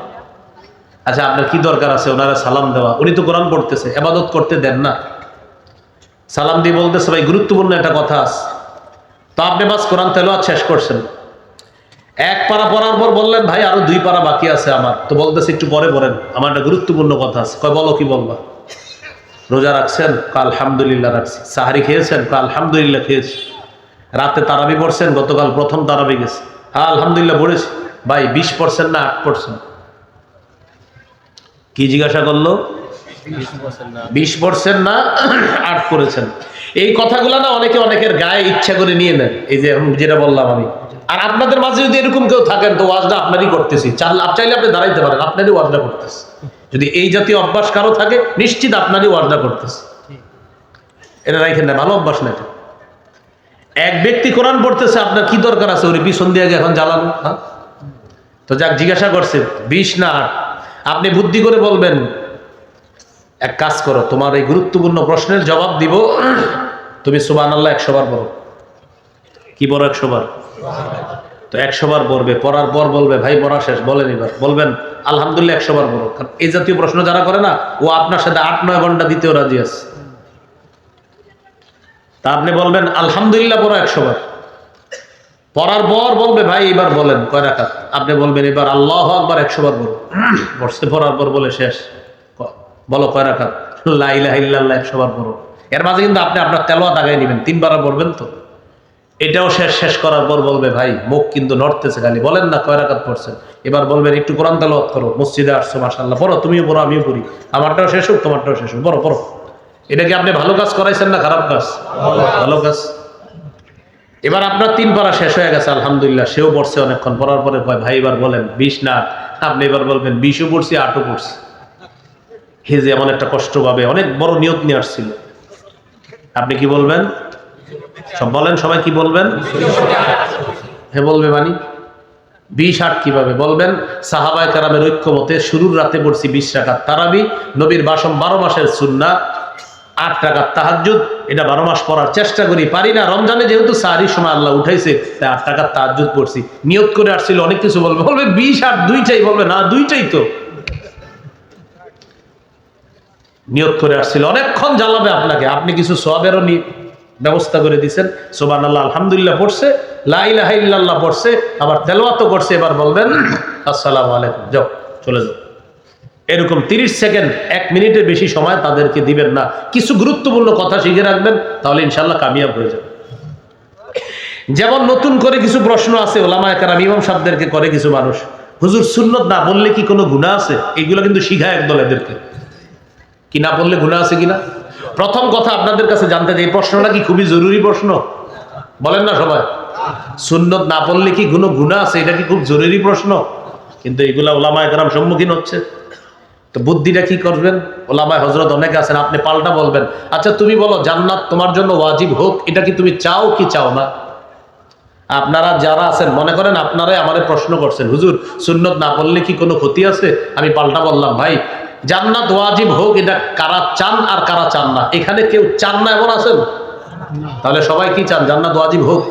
আচ্ছা, আপনার কি দরকার আছে ওনারা সালাম দেওয়া? উনি তো কোরআন পড়তেছে, ইবাদত করতে দেন না। সালাম দিয়ে বলতেছে, ভাই গুরুত্বপূর্ণ একটা কথা আছে। তো আপনি বাস কোরআন তেলাওয়াত শেষ করছেন। 1 পারা পড়ার পর বললেন, ভাই আরো 2 পারা বাকি আছে আমার। তো বলতেছে, একটু পরে পড়েন, আমার একটা গুরুত্বপূর্ণ কথা আছে। কয়, বলো, কি বলবা? রোজা রাখছেন? আলহামদুলিল্লাহ রাখছি। সাহারি খেয়েছেন? আলহামদুলিল্লাহ খেয়েছি। রাতে তারাবি পড়ছেন? গতকাল প্রথম তারাবি গেছে। হ্যাঁ আলহামদুলিল্লাহ পড়েছি। ভাই 20% না 8%? কি জিজ্ঞাসা করলো? 20% না 8 করেছেন। এই কথাগুলো না অনেকে অনেকের গায়ে ইচ্ছা করে নিয়ে নেন। এই যে যেটা বললাম আমি। আর আপনাদের মাঝে যদি এরকম কেউ থাকেন, তো ওয়াজটা আপনারই করতেছি। চাইলে আপনি দাঁড়াইতে পারেন, আপনারই ওয়াজটা করতেছি। যদি এই জাতীয় অভ্যাস কারো থাকে, নিশ্চিত আপনারই ওয়াজটা করতেছে। এটা রাখেন না, ভালো অভ্যাস না এটা। এক ব্যক্তি কোরআন পড়তেছে, আপনার কি দরকার আছে ওর পিছন দিয়ে এখন জ্বালানো? হ্যাঁ, তো যাক জিজ্ঞাসা করছে 20 না 8, আপনি বুদ্ধি করে বলবেন, এক কাজ করো, তোমার এই গুরুত্বপূর্ণ প্রশ্নের জবাব দিব, তুমি সুবহানাল্লাহ 100 বার পড়ো। কি পড়ো? 100 বার। তো 100 বার পড়বে, পড়ার পর বলবে, ভাই পড়া শেষ, বলেন এবার। বলবেন আলহামদুলিল্লাহ 100 বার পড়ো। কারণ এই জাতীয় প্রশ্ন যারা করে না, ও আপনার সাথে 8-9 ঘন্টা দিতেও রাজি আছে। তা আপনি বলবেন আলহামদুলিল্লাহ পড়ো 100 বার। পড়ার পর বলবে, ভাই এবার বলেন কয় রাকাত? আপনি বলবেন এবার আল্লাহু আকবার 100 বার পড়ো। পড়ছে, পড়ার পর বলে শেষ, বলো কয় রাকাত? লা ইলাহা ইল্লাল্লাহ 100 বার পড়ো। এর মাঝে কিন্তু আপনি আপনার তেলাওয়াত আগায় নেবেন, 3 বার পড়বেন তো। এটাও শেষ করার পর বলবে ভাই মুখ কিন্তু নড়তেছে, খালি বলেন না কয় রাকাত পড়ছেন, এবার বলবেন একটু কোরআন তেলাওয়াত করো, মসজিদে আসছো মাশাআল্লাহ, পড়ো, তুমিও পড়ো আমিও পড়ি, আমারটাও শেষ হোক তোমারটাও শেষ হোক, পড়ো পড়ো। এটা কি আপনি ভালো কাজ করাইছেন না খারাপ কাজ? ভালো কাজ। এবার আপনার 3 পারা শেষ হয়ে গেছে আলহামদুলিল্লাহ, সেও পড়ছে অনেকক্ষণ, পড়ার পরে কয় ভাই এবার বলেন 20 না 8, আপনি এবার বলবেন 20ও পড়ছি 8ও পড়ছি। হে যে এমন একটা কষ্ট পাবে, অনেক বড় নিয়ত নিয়ে আসছিল, আপনি কি বলবেন? সব বলেন, সবাই কি বলবেন? হে বলবে মানে 20-8 কিভাবে বলবেন? সাহাবায়ে কেরামের ঐক্যমতে শুরুর রাতে পড়ছি 20 রাকাত তারাবি, নবীর 12 মাসের সুন্নাহ 8 রাকাত তাহাজ্জুদ, এটা 12 মাস পড়ার চেষ্টা করি, পারি না, রমজানে যেহেতু সাহরির সময় আল্লাহ উঠাইছে তাই 8 রাকাত তাহাজ্জুদ পড়ছি। নিয়ত করে আসছিল, অনেক কিছু বলবে, 20-8 দুইটাই, বলবে না দুইটাই তো। নিয়ত করে আসছিল, অনেকক্ষণ জ্বালাবে আপনাকে, আপনি কিছু সওয়াবেরও ব্যবস্থা করে দিয়েছেন, সুবহানাল্লাহ আলহামদুলিল্লাহ পড়ছে, লা ইলাহা ইল্লাল্লাহ পড়ছে, আবার তেলাওয়াতও করছে, এবার বলবেন আসসালামু আলাইকুম, যাও চলে যাও। এরকম 30 সেকেন্ড 1 মিনিটের বেশি সময় তাদেরকে দিবেন না, কিছু গুরুত্বপূর্ণ কথা শিখে রাখবেন, তাহলে ইনশাআল্লাহ কামিয়াব হয়ে যাবে। যেমন নতুন করে কিছু প্রশ্ন আছে ওলামায়ে কেরাম ইমাম সাহেবদেরকে করে কিছু মানুষ, হুজুর সুন্নত না বললে কি কোনো গুনাহ আছে? এগুলো কিন্তু শিখায় একদল এদেরকে, কি না বললে গুনাহ আছে কিনা। প্রথম কথা আপনাদের কাছে জানতে চাই, এই প্রশ্নটা কি খুবই জরুরি প্রশ্ন? বলেন না সবাই, সুন্নত না পড়লে কি কোনো গুনাহ আছে? এটা কি খুব জরুরি প্রশ্ন? কিন্তু এগুলা ওলামায়ে কেরাম সম্মুখীন হচ্ছে, তো বুদ্ধিটা কি করবেন? ওলামায়ে হযরত অনেকে আছেন, আপনি পাল্টা বলবেন, আচ্ছা তুমি বলো জান্নাত তোমার জন্য ওয়াজিব হোক, এটা কি তুমি চাও কি চাও না? আপনারা যারা আছেন মনে করেন আপনারাই আমাদের প্রশ্ন করছেন, হুজুর সুন্নত না পড়লে কি কোনো ক্ষতি আছে? আমি পাল্টা বললাম, ভাই জান্নাত ওয়াজিব হোক এটা কারা চান আর কারা চান না, এখানে কেউ চান না এমন আছেন? তাহলে সবাই কি চান? জান্নাত ওয়াজিব হোক।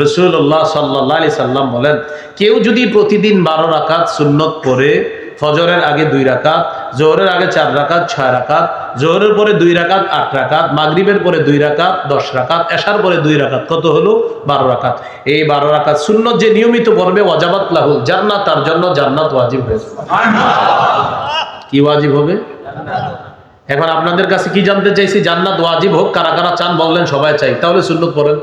রাসূলুল্লাহ সাল্লাল্লাহু আলাইহি সাল্লাম বলেন, কেউ যদি প্রতিদিন 12 রাকাত সুন্নত পড়ে, ফজরের আগে 2 রাকাত, জোহরের আগে 4 রাকাত 6 রাকাত, জোহরের পরে 2 রাকাত 8 রাকাত, মাগরিবের পরে 2 রাকাত 10 রাকাত, এশার পরে 2 রাকাত, কত হলো? 12 রাকাত। এই 12 রাকাত সুন্নত যে নিয়মিত পড়বে, ওয়াজাবাত লাহুল জান্নাত, তার জন্য জান্নাত ওয়াজিব হয়েছে। কি ওয়াজিব হবে? এখন আপনাদের কাছে কি জানতে চাইছি, জান্নাত ওয়াজিব হোক কারা কারা চান? বললেন সবাই চাই, তাহলে সুন্নত পড়েন।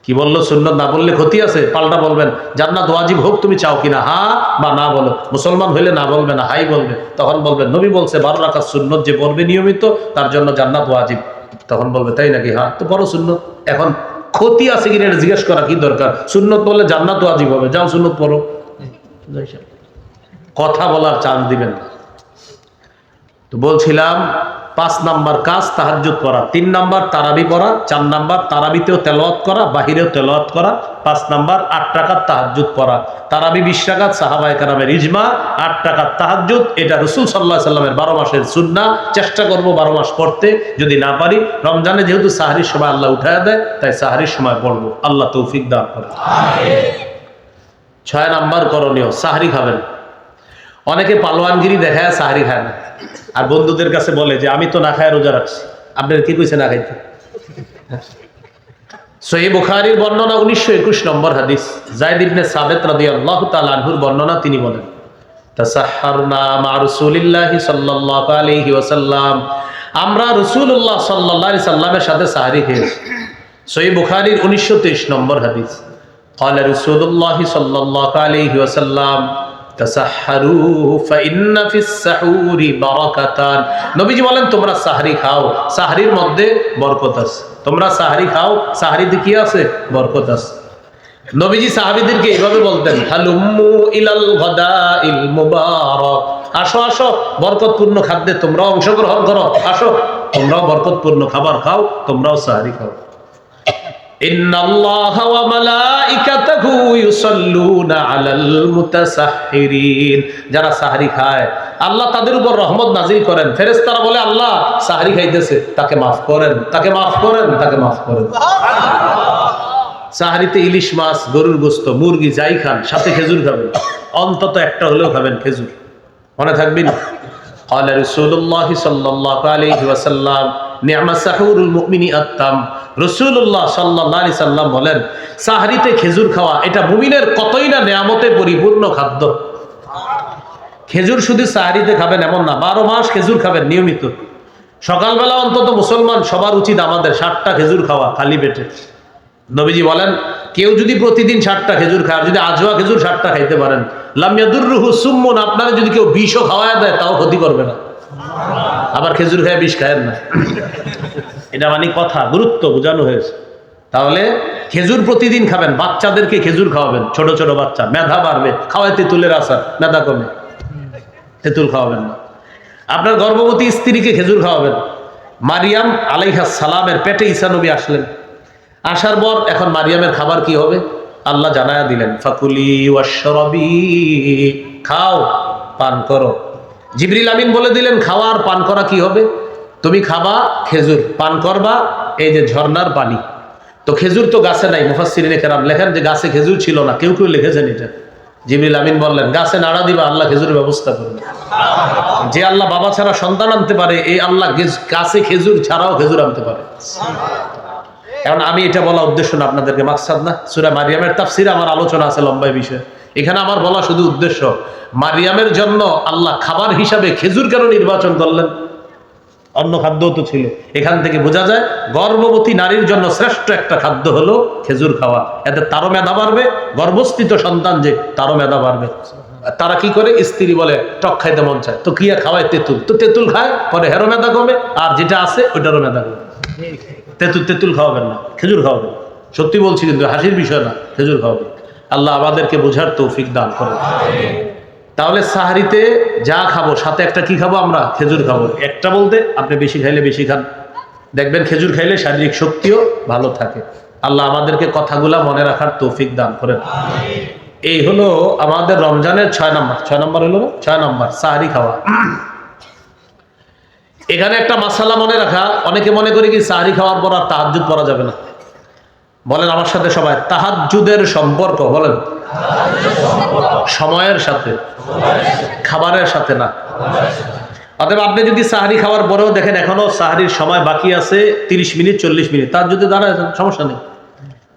কি বললো? সুন্নত না বললে ক্ষতি আছে? পাল্টা বলবেন, জান্নাত ওয়াজিব হোক তুমি চাও কিনা, হ্যাঁ বা না বলো। মুসলমান হইলে না বলবে না, হাই বলবে। তখন বলবেন নবী বলছে 12 রাকাত সুন্নত যে পড়বে নিয়মিত তার জন্য জান্নাত ওয়াজিব। তখন বলবে তাই নাকি? হ্যাঁ, তো বড় সুন্নত। এখন ক্ষতি আছে কিনা এটা জিজ্ঞেস করা কি দরকার? সুন্নত বললে জান্নাত ওয়াজিব হবে, যাও সুন্নত পড়ো। কথা বলার চান্স দিবেন না। তো বলছিলাম 5 নাম্বার কাজ তাহাজ্জুদ পড়া, 3 নাম্বার তারাবি পড়া, 4 নাম্বার তারাবিতেও তেলাওয়াত করা, বাহিরেও তেলাওয়াত করা, 5 নাম্বার 8 রাকাত তাহাজ্জুদ পড়া। তারাবি 20 রাকাত, সাহাবায়ে কেরামের ইজমা, 8 রাকাত তাহাজ্জুদ, এটা রাসূল সাল্লাল্লাহু আলাইহি সাল্লামের 12 মাসের সুন্নাহ। চেষ্টা করব 12 মাস পড়তে, যদি না পারি রমজানে যেহেতু সাহরির সময় আল্লাহ উঠায়া দেয়, তাই সাহরির সময় পড়বো, আল্লাহ তৌফিক দান করেন। আমিন। 6 নাম্বার করণীয়, সাহরি খাবেন। অনেকে পালোয়ানগিরি দেখায় সাহরি খায় না, আর বন্ধুদের কাছে বলে যে আমি তো না খায় রোজা রাখছি। আপনার কি কইছে না খাইতে? সহিহ বুখারীর বর্ণনা 1921 নম্বর হাদিস, যায়েদ ইবনে সাবিত রাদিয়াল্লাহু তাআলা আনহুর বর্ণনা, তিনি বলেন তাসাহহারনা মা রাসূলিল্লাহি সাল্লাল্লাহু আলাইহি ওয়াসাল্লাম, আমরা রাসূলুল্লাহ সাল্লাল্লাহু আলাইহি সাল্লামের সাথে সাহরি খেয়েছি। সহিহ বুখারীর 1923 নম্বর হাদিস, ক্বালা রাসূলুল্লাহি সাল্লাল্লাহু আলাইহি ওয়াসাল্লাম তাসাহহারু ফাইন্না ফিস সাহুরি বারাকাতান, নবীজি বলেন তোমরা সাহরি খাও, সাহরির মধ্যে বরকত আছে। তোমরা সাহরি খাও, সাহরিতে কি আছে? বরকত আছে। নবীজি সাহাবীদেরকে এইভাবে বলতেন, হালুম্মু ইলাল গাদাইল মুবারাক, আসো আসো বরকতপূর্ণ খাদ্যে তোমরাও অংশগ্রহণ করো, আসো তোমরাও বরকতপূর্ণ খাবার খাও, তোমরাও সাহরি খাও। ইন্নাল্লাহা ওয়া মালাইকাতাহু ইউসাল্লুনা আলাল মুতাসাহহিরিন, যারা সাহরি খায় আল্লাহ তাদের উপর রহমত নাজিল করেন। ফেরেশতারা বলে আল্লাহ সাহরি খাইতেছে, তাকে মাফ করেন, তাকে মাফ করেন, তাকে মাফ করেন। সাহরিতে ইলিশ মাছ, গরুর গোশত, মুরগি যাই খান, সাথে খেজুর খাবেন, অন্তত একটা হলেও খাবেন খেজুর, মনে থাকবেন। ক্বালা রাসূলুল্লাহি সাল্লাল্লাহু আলাইহি ওয়াসাল্লাম নি'মা সাহুরুল মুমিনি আত-তাম, রাসূলুল্লাহ সাল্লাল্লাহু আলাইহি সাল্লাম বলেন সাহরিতে খেজুর খাওয়া এটা মুমিনের কতই না নেয়ামতে পরিপূর্ণ খাদ্য। খেজুর শুধু সাহরিতে খাবেন এমন না, 12 মাস খেজুর খাবেন নিয়মিত। সকালবেলা অন্তত মুসলমান সবার উচিত আমাদের 60টা খেজুর খাওয়া খালি পেটে। নবীজি বলেন কেউ যদি প্রতিদিন 60টা খেজুর খায়, আর যদি আজওয়া খেজুর 60টা খাইতে পারেন, লাম ইয়াদুররুহু সুম্মুন, আপনারা যদি কেউ বিষও খাওয়ায় দেয় তাও ক্ষতি করবে না। আবার খেজুর খায় বিষ খায়েন না, এটা মানে কথা, গুরুত্ব বোঝানো হয়েছে। তাহলে খেজুর প্রতিদিন খাবেন, বাচ্চাদেরকে খেজুর খাওয়াবেন, ছোট ছোট বাচ্চা, মেধা বাড়বে, খাওয়ায় তেঁতুলের আচার, মেধা কমে, তেঁতুল খাওয়াবেন না। আপনার গর্ভবতী স্ত্রীকে খেজুর খাওয়াবেন। মারিয়াম আলাইহিস সালামের পেটে ঈসা নবী আসলেন, আসার পর এখন মারিয়ামের খাবার কি হবে আল্লাহ জানায়া দিলেন, ফাকুলি ওয়াশরাবি, খাও পান করো। জিবরিল আমিন বলে দিলেন খাওয়ার পান করা কি হবে, তুমি খাবা খেজুর, পান করবা এই যে ঝর্ণার পানি। তো খেজুর তো গাছে নাই, মুফাসসিরিনে কেরাম লেখেন যে গাছে খেজুর ছিল না, কেউ কেউ লিখেছেন এটা। জিবরিল আমিন বললেন গাছে নাড়া দিবা, আল্লাহ খেজুরের ব্যবস্থা করবে। যে আল্লাহ বাবা ছাড়া সন্তান আনতে পারে, এই আল্লাহ গাছে খেজুর ছাড়াও খেজুর আনতে পারে। এখন আমি এটা বলা উদ্দেশ্য না আপনাদেরকে, মাকসাদ না। সূরা মারিয়ামের তাফসিরে আমার আলোচনা আছে লম্বাই বিষয়, এখানে আমার বলা শুধু উদ্দেশ্য মারিয়ামের জন্য আল্লাহ খাবার হিসাবে খেজুর কেন নির্বাচন করলেন, অন্য খাদ্য তো ছিল। এখান থেকে বোঝা যায় গর্ভবতী নারীর জন্য শ্রেষ্ঠ একটা খাদ্য হলো খেজুর খাওয়া, এতে তারও মেধা বাড়বে, গর্ভস্থিত সন্তান যে তারও মেধা বাড়বে। তারা কি করে, স্ত্রী বলে টক খাইতে মন চায়, তো কিয়া খাওয়ায় তেঁতুল, তো তেঁতুল খায়, পরে হেরো মেধা কমে, আর যেটা আছে ওইটারও মেধা কমে। তেঁতুল খাওয়াবেন না, খেজুর খাওয়াবেন। সত্যি বলছি, কিন্তু হাসির বিষয় না, খেজুর খাওয়াবেন। আল্লাহ আমাদেরকে বোঝার তৌফিক দান করেন। তাহলে সাহারিতে যা খাবো সাথে একটা কি খাবো আমরা, খেজুর খাবো। একটা বলতে আপনি বেশি খাইলে বেশি খান, দেখবেন খেজুর খাইলে শারীরিক শক্তিও ভালো থাকে। আল্লাহ আমাদেরকে কথাগুলা মনে রাখার তৌফিক দান করেন। এই হলো আমাদের রমজানের 6 নম্বর হলো না, 6 নম্বর সাহারি খাওয়া। এখানে একটা মাসালা মনে রাখা, অনেকে মনে করে কি সাহারি খাওয়ার পর আর তাহাজ্জুদ পড়া যাবে না। বলেন আমার সাথে সবাই, তাহাজ্জুদের সম্পর্ক বলেন সময়ের সাথে, খাবারের সাথে না। অতএব আপনি যদি সাহারি খাওয়ার পরেও দেখেন এখনো সাহারির সময় বাকি আছে 30 মিনিট 40 মিনিট, তাহাজ্জুদে দাঁড়ায় যান, সমস্যা নেই।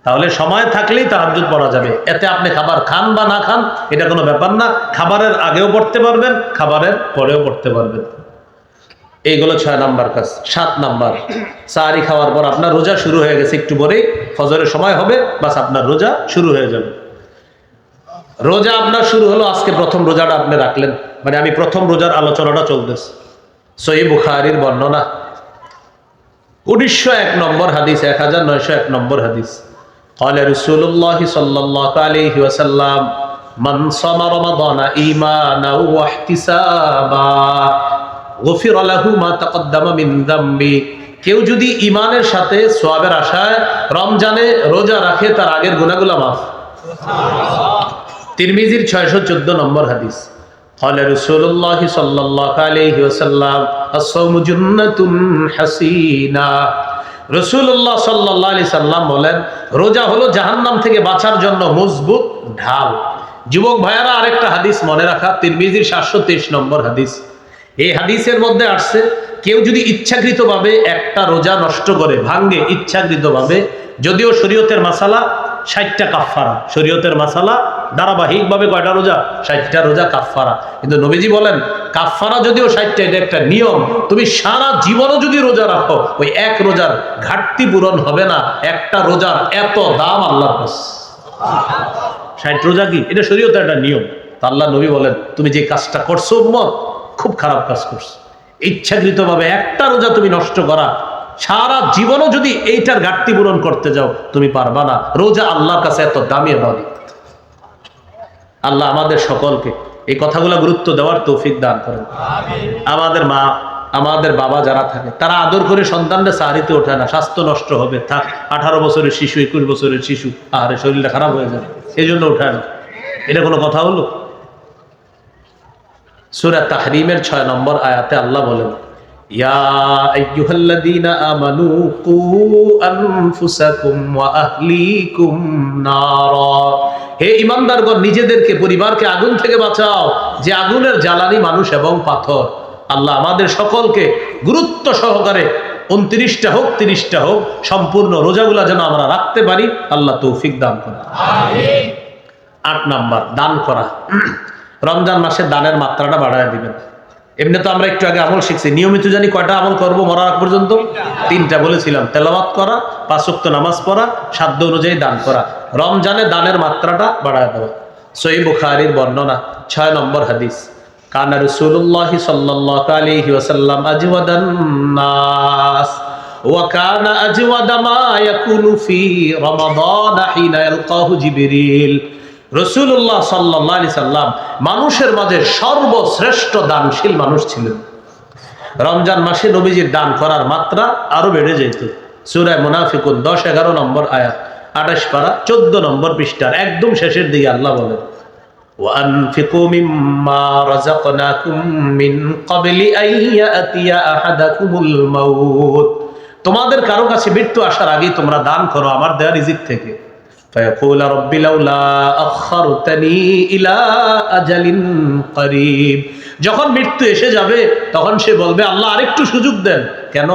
তাহলে সময় থাকলেই তাহাজ্জুদ পড়া যাবে। এতে আপনি খাবার খান বা না খান এটা কোনো ব্যাপার না, খাবারের আগেও পড়তে পারবেন, খাবারের পরেও পড়তে পারবেন। এইগুলো 6 নাম্বার কাজ। 7 নাম্বার, সাহারি খাওয়ার পর আপনার রোজা শুরু হয়ে গেছে, একটু পরেই ফজরের সময় হবে, বাস আপনার রোজা শুরু হয়ে যাবে। রোজা আপনার শুরু হলো, আজকে প্রথম রোজাটা আপনি রাখলেন, মানে আমি প্রথম রোজার আলোচনাটা চলতেছে। সহিহ বুখারীর বর্ণনা 1901 নম্বর হাদিস, 1901 নম্বর হাদিস। قال رسول الله صلى الله عليه وسلم من صام رمضان إيمانا واحتسابا غفر له ما تقدم من ذنبه। কেউ যদি ঈমানের সাথে সওয়াবের আশায় রমজানে রোজা রাখে, তার আগের গুনাহগুলো মাফ। তিরমিজির 614 নম্বর হাদিস। قال رسول الله صلى الله عليه وسلم الصوم جنة حسينة। রাসূলুল্লাহ সাল্লাল্লাহু আলাইহি সাল্লাম বলেন রোজা হলো জাহান্নাম থেকে বাঁচার জন্য মজবুত ঢাল। যুবক ভাইয়ারা, আরেকটা হাদিস মনে রাখা, তিরমিজির 723 নম্বর হাদিস। এই হাদিসের মধ্যে আসছে কেউ যদি ইচ্ছাকৃতভাবে একটা রোজা নষ্ট করে, ভাঙ্গে ইচ্ছাকৃতভাবে, যদিও শরীয়তের মাসালা 60টা কাফফারা, শরীয়তের মাসালা ধারাবাহিকভাবে কয়টা রোজা, 60টা রোজা কাফফারা। কিন্তু নবীজি বলেন কাফফারা যদিও 60টা, এটা একটা নিয়ম। তুমি সারা জীবনও যদি রোজা রাখো, ওই এক রোজার ঘাটতি পূরণ হবে না। একটা রোজার এত দাম আল্লাহর কাছে। 60 রোজা কি, এটা শরীয়তের একটা নিয়ম। তা আল্লাহ নবী বলেন তুমি যে কাজটা করছো উম্মত, খুব খারাপ কাজ করছো। ইচ্ছাকৃতভাবে একটা রোজা তুমি নষ্ট করা, সারা জীবনও যদি এইটার ঘাটতি পূরণ করতে যাও তুমি পারবা না। রোজা আল্লাহর কাছে এত দামি ইবাদত। আল্লাহ আমাদের সকলকে এই কথাগুলো গুরুত্ব দেওয়ার তৌফিক দান করেন। আমাদের মা, আমাদের বাবা যারা থাকে, তারা আদর করে সন্তানরা সাহারিতে ওঠায় না, স্বাস্থ্য নষ্ট হবে, থাক 18 বছরের শিশু, 21 বছরের শিশু, আরে শরীরটা খারাপ হয়ে যাবে, এই জন্য ওঠায় না। এটা কোনো কথা হলো? সূরা তাহরিমের 6 নম্বর আয়াতে আল্লাহ বলেন ইয়া আইয়ুহাল্লাযীনা আমানু কু আনফুসাকুম ওয়া আহলিকুম নারা। হে ঈমানদারগণ, নিজেদেরকে, পরিবারকে আগুন থেকে বাঁচাও, যে আগুনের জ্বালানি মানুষ এবং পাথর। আল্লাহ আমাদের সকলকে গুরুত্ব সহকারে 29টা হোক 30টা হোক সম্পূর্ণ রোজাগুলা যেন আমরা রাখতে পারি, আল্লাহ তৌফিক দান করেন। আমিন। 8 নাম্বার, দান করা। রমজান মাসে দানের মাত্রাটা বাড়ায় দিবেন। এমনি তো আমরা একটু আগে আমল শিখছি, নিয়মিত জানি কয়টা আমল করব মরার আগ পর্যন্ত? 3টা বলেছিলাম, তেলাওয়াত করা, 5 ওয়াক্ত নামাজ পড়া, সাধ্য অনুযায়ী দান করা, রমজানে দানের মাত্রাটা বাড়ায় দেওয়া। সহিহ বুখারীর বর্ণনা 6 নম্বর হাদিস, কানা রাসূলুল্লাহ সাল্লাল্লাহু আলাইহি ওয়াসাল্লাম আজওয়াদান নাস ওয়া কানা আজওয়াদা মা ইয়াকুনু ফি রমাদান হিনা ইয়ালকাহু জিবরিল। রাসূলুল্লাহ সাল্লাল্লাহু আলাইহি সাল্লাম মানুষের মাঝে সর্বশ্রেষ্ঠ দানশীল মানুষ ছিলেন। রমজান মাসে নবীজির দান করার মাত্রা আরো বেড়ে যেত। সূরা মুনাফিকুন 10-11 নম্বর আয়াত, 28 পারা 14 নম্বর পৃষ্ঠার একদম শেষের দিকে আল্লাহ বলেন, وَأَنْفِقُوا مِمَّا رَزَقْنَاكُمْ مِنْ قَبْلِ أَنْ يَأْتِيَ أَحَدَكُمُ الْمَوْتُ। তোমাদের কারো কাছে মৃত্যু আসার আগেই তোমরা দান করো আমার দেয়া রিজিক থেকে। فَيَقُولَ رَبِّ لَوْلَا أَخَّرْتَنِي إِلَى أَجَلٍ قَرِيبٍ। যখন মৃত্যু এসে যাবে তখন সে বলবে, আল্লাহ আরেকটু সুযোগ দেন। কেন?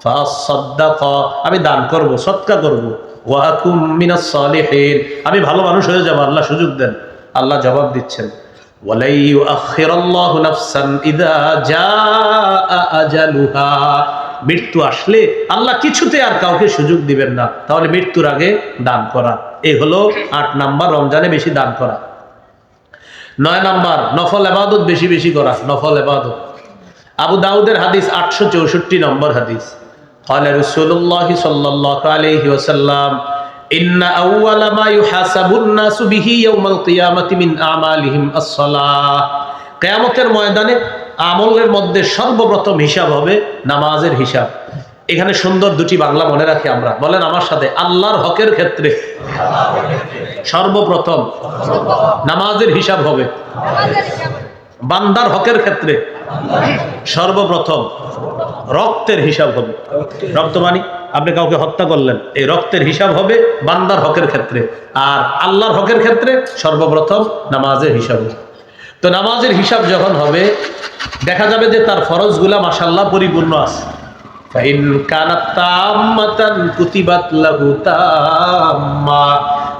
فَأَصَّدَّقَ, আমি দান করব, সদকা করব। وَأَكُن مِّنَ الصَّالِحِينَ, আমি ভালো মানুষ হয়ে যাব, আল্লাহ সুযোগ দেন। আল্লাহ জবাব দিচ্ছেন, ওয়ালাই ইউআখিরাল্লাহু নাফসান ইযা জাআ আজালুহা। মৃত্যু আসলে আল্লাহ কিছুতে আর কাউকে সুযোগ দিবেন না। তাহলে মৃত্যুর আগে দান করা, এই হলো 8 নাম্বার, রমজানে বেশি দান করা। 9 নাম্বার, নফল ইবাদত বেশি বেশি করা, নফল ইবাদত। আবু দাউদের হাদিস 864 নম্বর হাদিস, ক্বালা রাসূলুল্লাহ সাল্লাল্লাহু আলাইহি ওয়াসাল্লাম, ইন্না আউওয়ালা মা ইউহাসাবুন নাসু বিহি ইয়াউমাল কিয়ামাতি মিন আমালিহিম আস-সালাহ। কিয়ামতের ময়দানে আমলের মধ্যে সর্বপ্রথম হিসাব হবে নামাজের হিসাব। এখানে সুন্দর দুটি বাংলা মনে রাখি আমরা, বলেন আমার সাথে, আল্লাহর হকের ক্ষেত্রে সর্বপ্রথম নামাজের হিসাব হবে, বান্দার হকের ক্ষেত্রে সর্বপ্রথম রক্তের হিসাব হবে। রক্ত মানে আপনি কাউকে হত্যা করলেন, এই রক্তের হিসাব হবে বান্দার হকের ক্ষেত্রে। আর আল্লাহর হকের ক্ষেত্রে সর্বপ্রথম নামাজের হিসাব হবে। তো নামাজের হিসাব যখন হবে, দেখা যাবে যে তার ফরজগুলা মাশাআল্লাহ পরিপূর্ণ আছে। ফাইন কানাত তাম্মাতান কুতিবাত লাহু তাম্মা,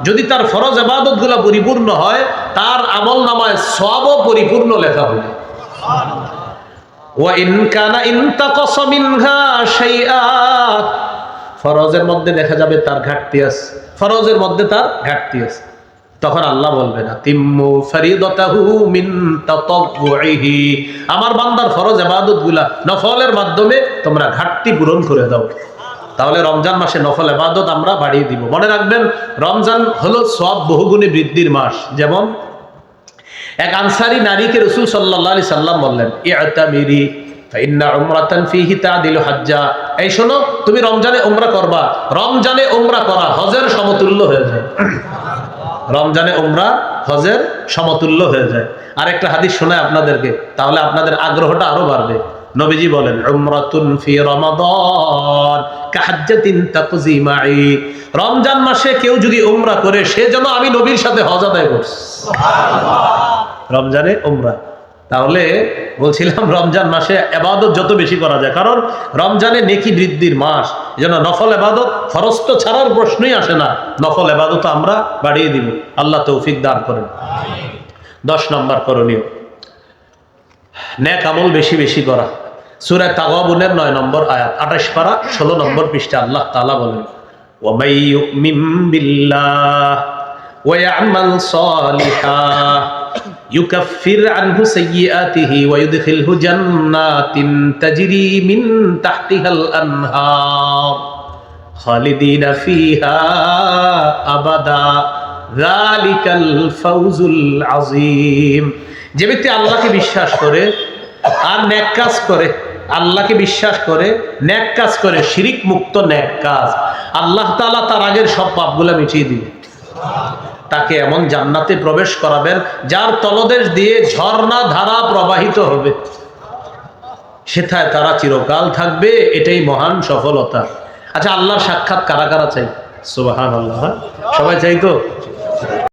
যদি তার ফরজ ইবাদতগুলা পরিপূর্ণ হয়, তার আমলনামায় সওয়াবও পরিপূর্ণ লেখা হবে। ওয়া ইন কানা ইনতাকাসা মিনহা শাইআ, ফরজের মধ্যে দেখা যাবে তার ঘাটতি আছে, ফরজের মধ্যে তার ঘাটতি আছে, তখন আল্লাহ বলবে না তিম্মু ফরিদাতাহু মিন তাতাওউহি, আমার বান্দার ফরজ ইবাদতগুলা নফলের মাধ্যমে তোমরা ঘাটতি পূরণ করে দাও। তাহলে রমজান মাসে নফল ইবাদত আমরা বাড়িয়ে দিব। মনে রাখবেন, রমজান হলো সওয়াব বহুগুণে বৃদ্ধির মাস। যেমন এক আনসারী নারীকে রাসূল সাল্লাল্লাহু আলাইহি সাল্লাম বললেন, ইআতামিরি ফাইন্না উমরাতান ফিহি তাদিলু হাজ্জা। এই শোনো, তুমি রমজানে উমরা করবা, রমজানে উমরা করা হজের সমতুল্য হয়ে যায়। রমজানে উমরা হজের সমতুল্য হয়ে যায়। আরেকটা হাদিস শোনায় আপনাদেরকে, তাহলে আপনাদের আগ্রহটা আরো বাড়বে। নবীজি বলেন, উমরাতুন ফি রমাদান কাহাজ্জাতিন তাকজি মাই। রমজান মাসে কেউ যদি উমরা করে, সে যেন আমি নবীর সাথে হজ আদায় করছি। রমজানে উমরা। তাহলে বলছিলাম, রমজান মাসে ইবাদত যত বেশি করা যায়, কারণ রমজানে নেকি বৃদ্ধির মাস, এজন্য নফল ইবাদত, ফরজ তো ছাড়ার প্রশ্নই আসে না, নফল ইবাদত আমরা বাড়িয়ে দিব। আল্লাহ তৌফিক দান করেন। 10 নম্বর করণীয়, নেক আমল বেশি বেশি করা। সূরা তাগাবুনের 9 নম্বর আয়াত, 28 পারা 16 নম্বর পৃষ্ঠা আল্লাহ তাআলা বলেন, ওয়া মাই ইউমিন বিল্লাহ ওয়া ইয়ামাল সালিহা ইউকাফির আনহু সাইয়্যাতিহি ওয়া ইউদখিলহু জান্নাতিন তাজরি মিন তাহতিহাল আনহার খালিদিনা ফিহা আবাদা যালিকাল ফাউজুল আযীম। যে ব্যক্তি আল্লাহকে বিশ্বাস করে আর নেক কাজ করে, আল্লাহকে বিশ্বাস করে নেক কাজ করে, শিরিক মুক্ত নেক কাজ, আল্লাহ তাআলা তার আগের সব পাপগুলো মিটিয়ে দিবেন। তাকে এমন জান্নাতে প্রবেশ করাবেন যার তলদেশ দিয়ে ঝর্ণা ধারা প্রবাহিত হবে, সেথায় তারা চিরকাল থাকবে। এটাই মহান সফলতা। আচ্ছা, আল্লাহর সাক্ষাৎ কারা কারা চাই? সুবহানাল্লাহ, সবাই চাই তো?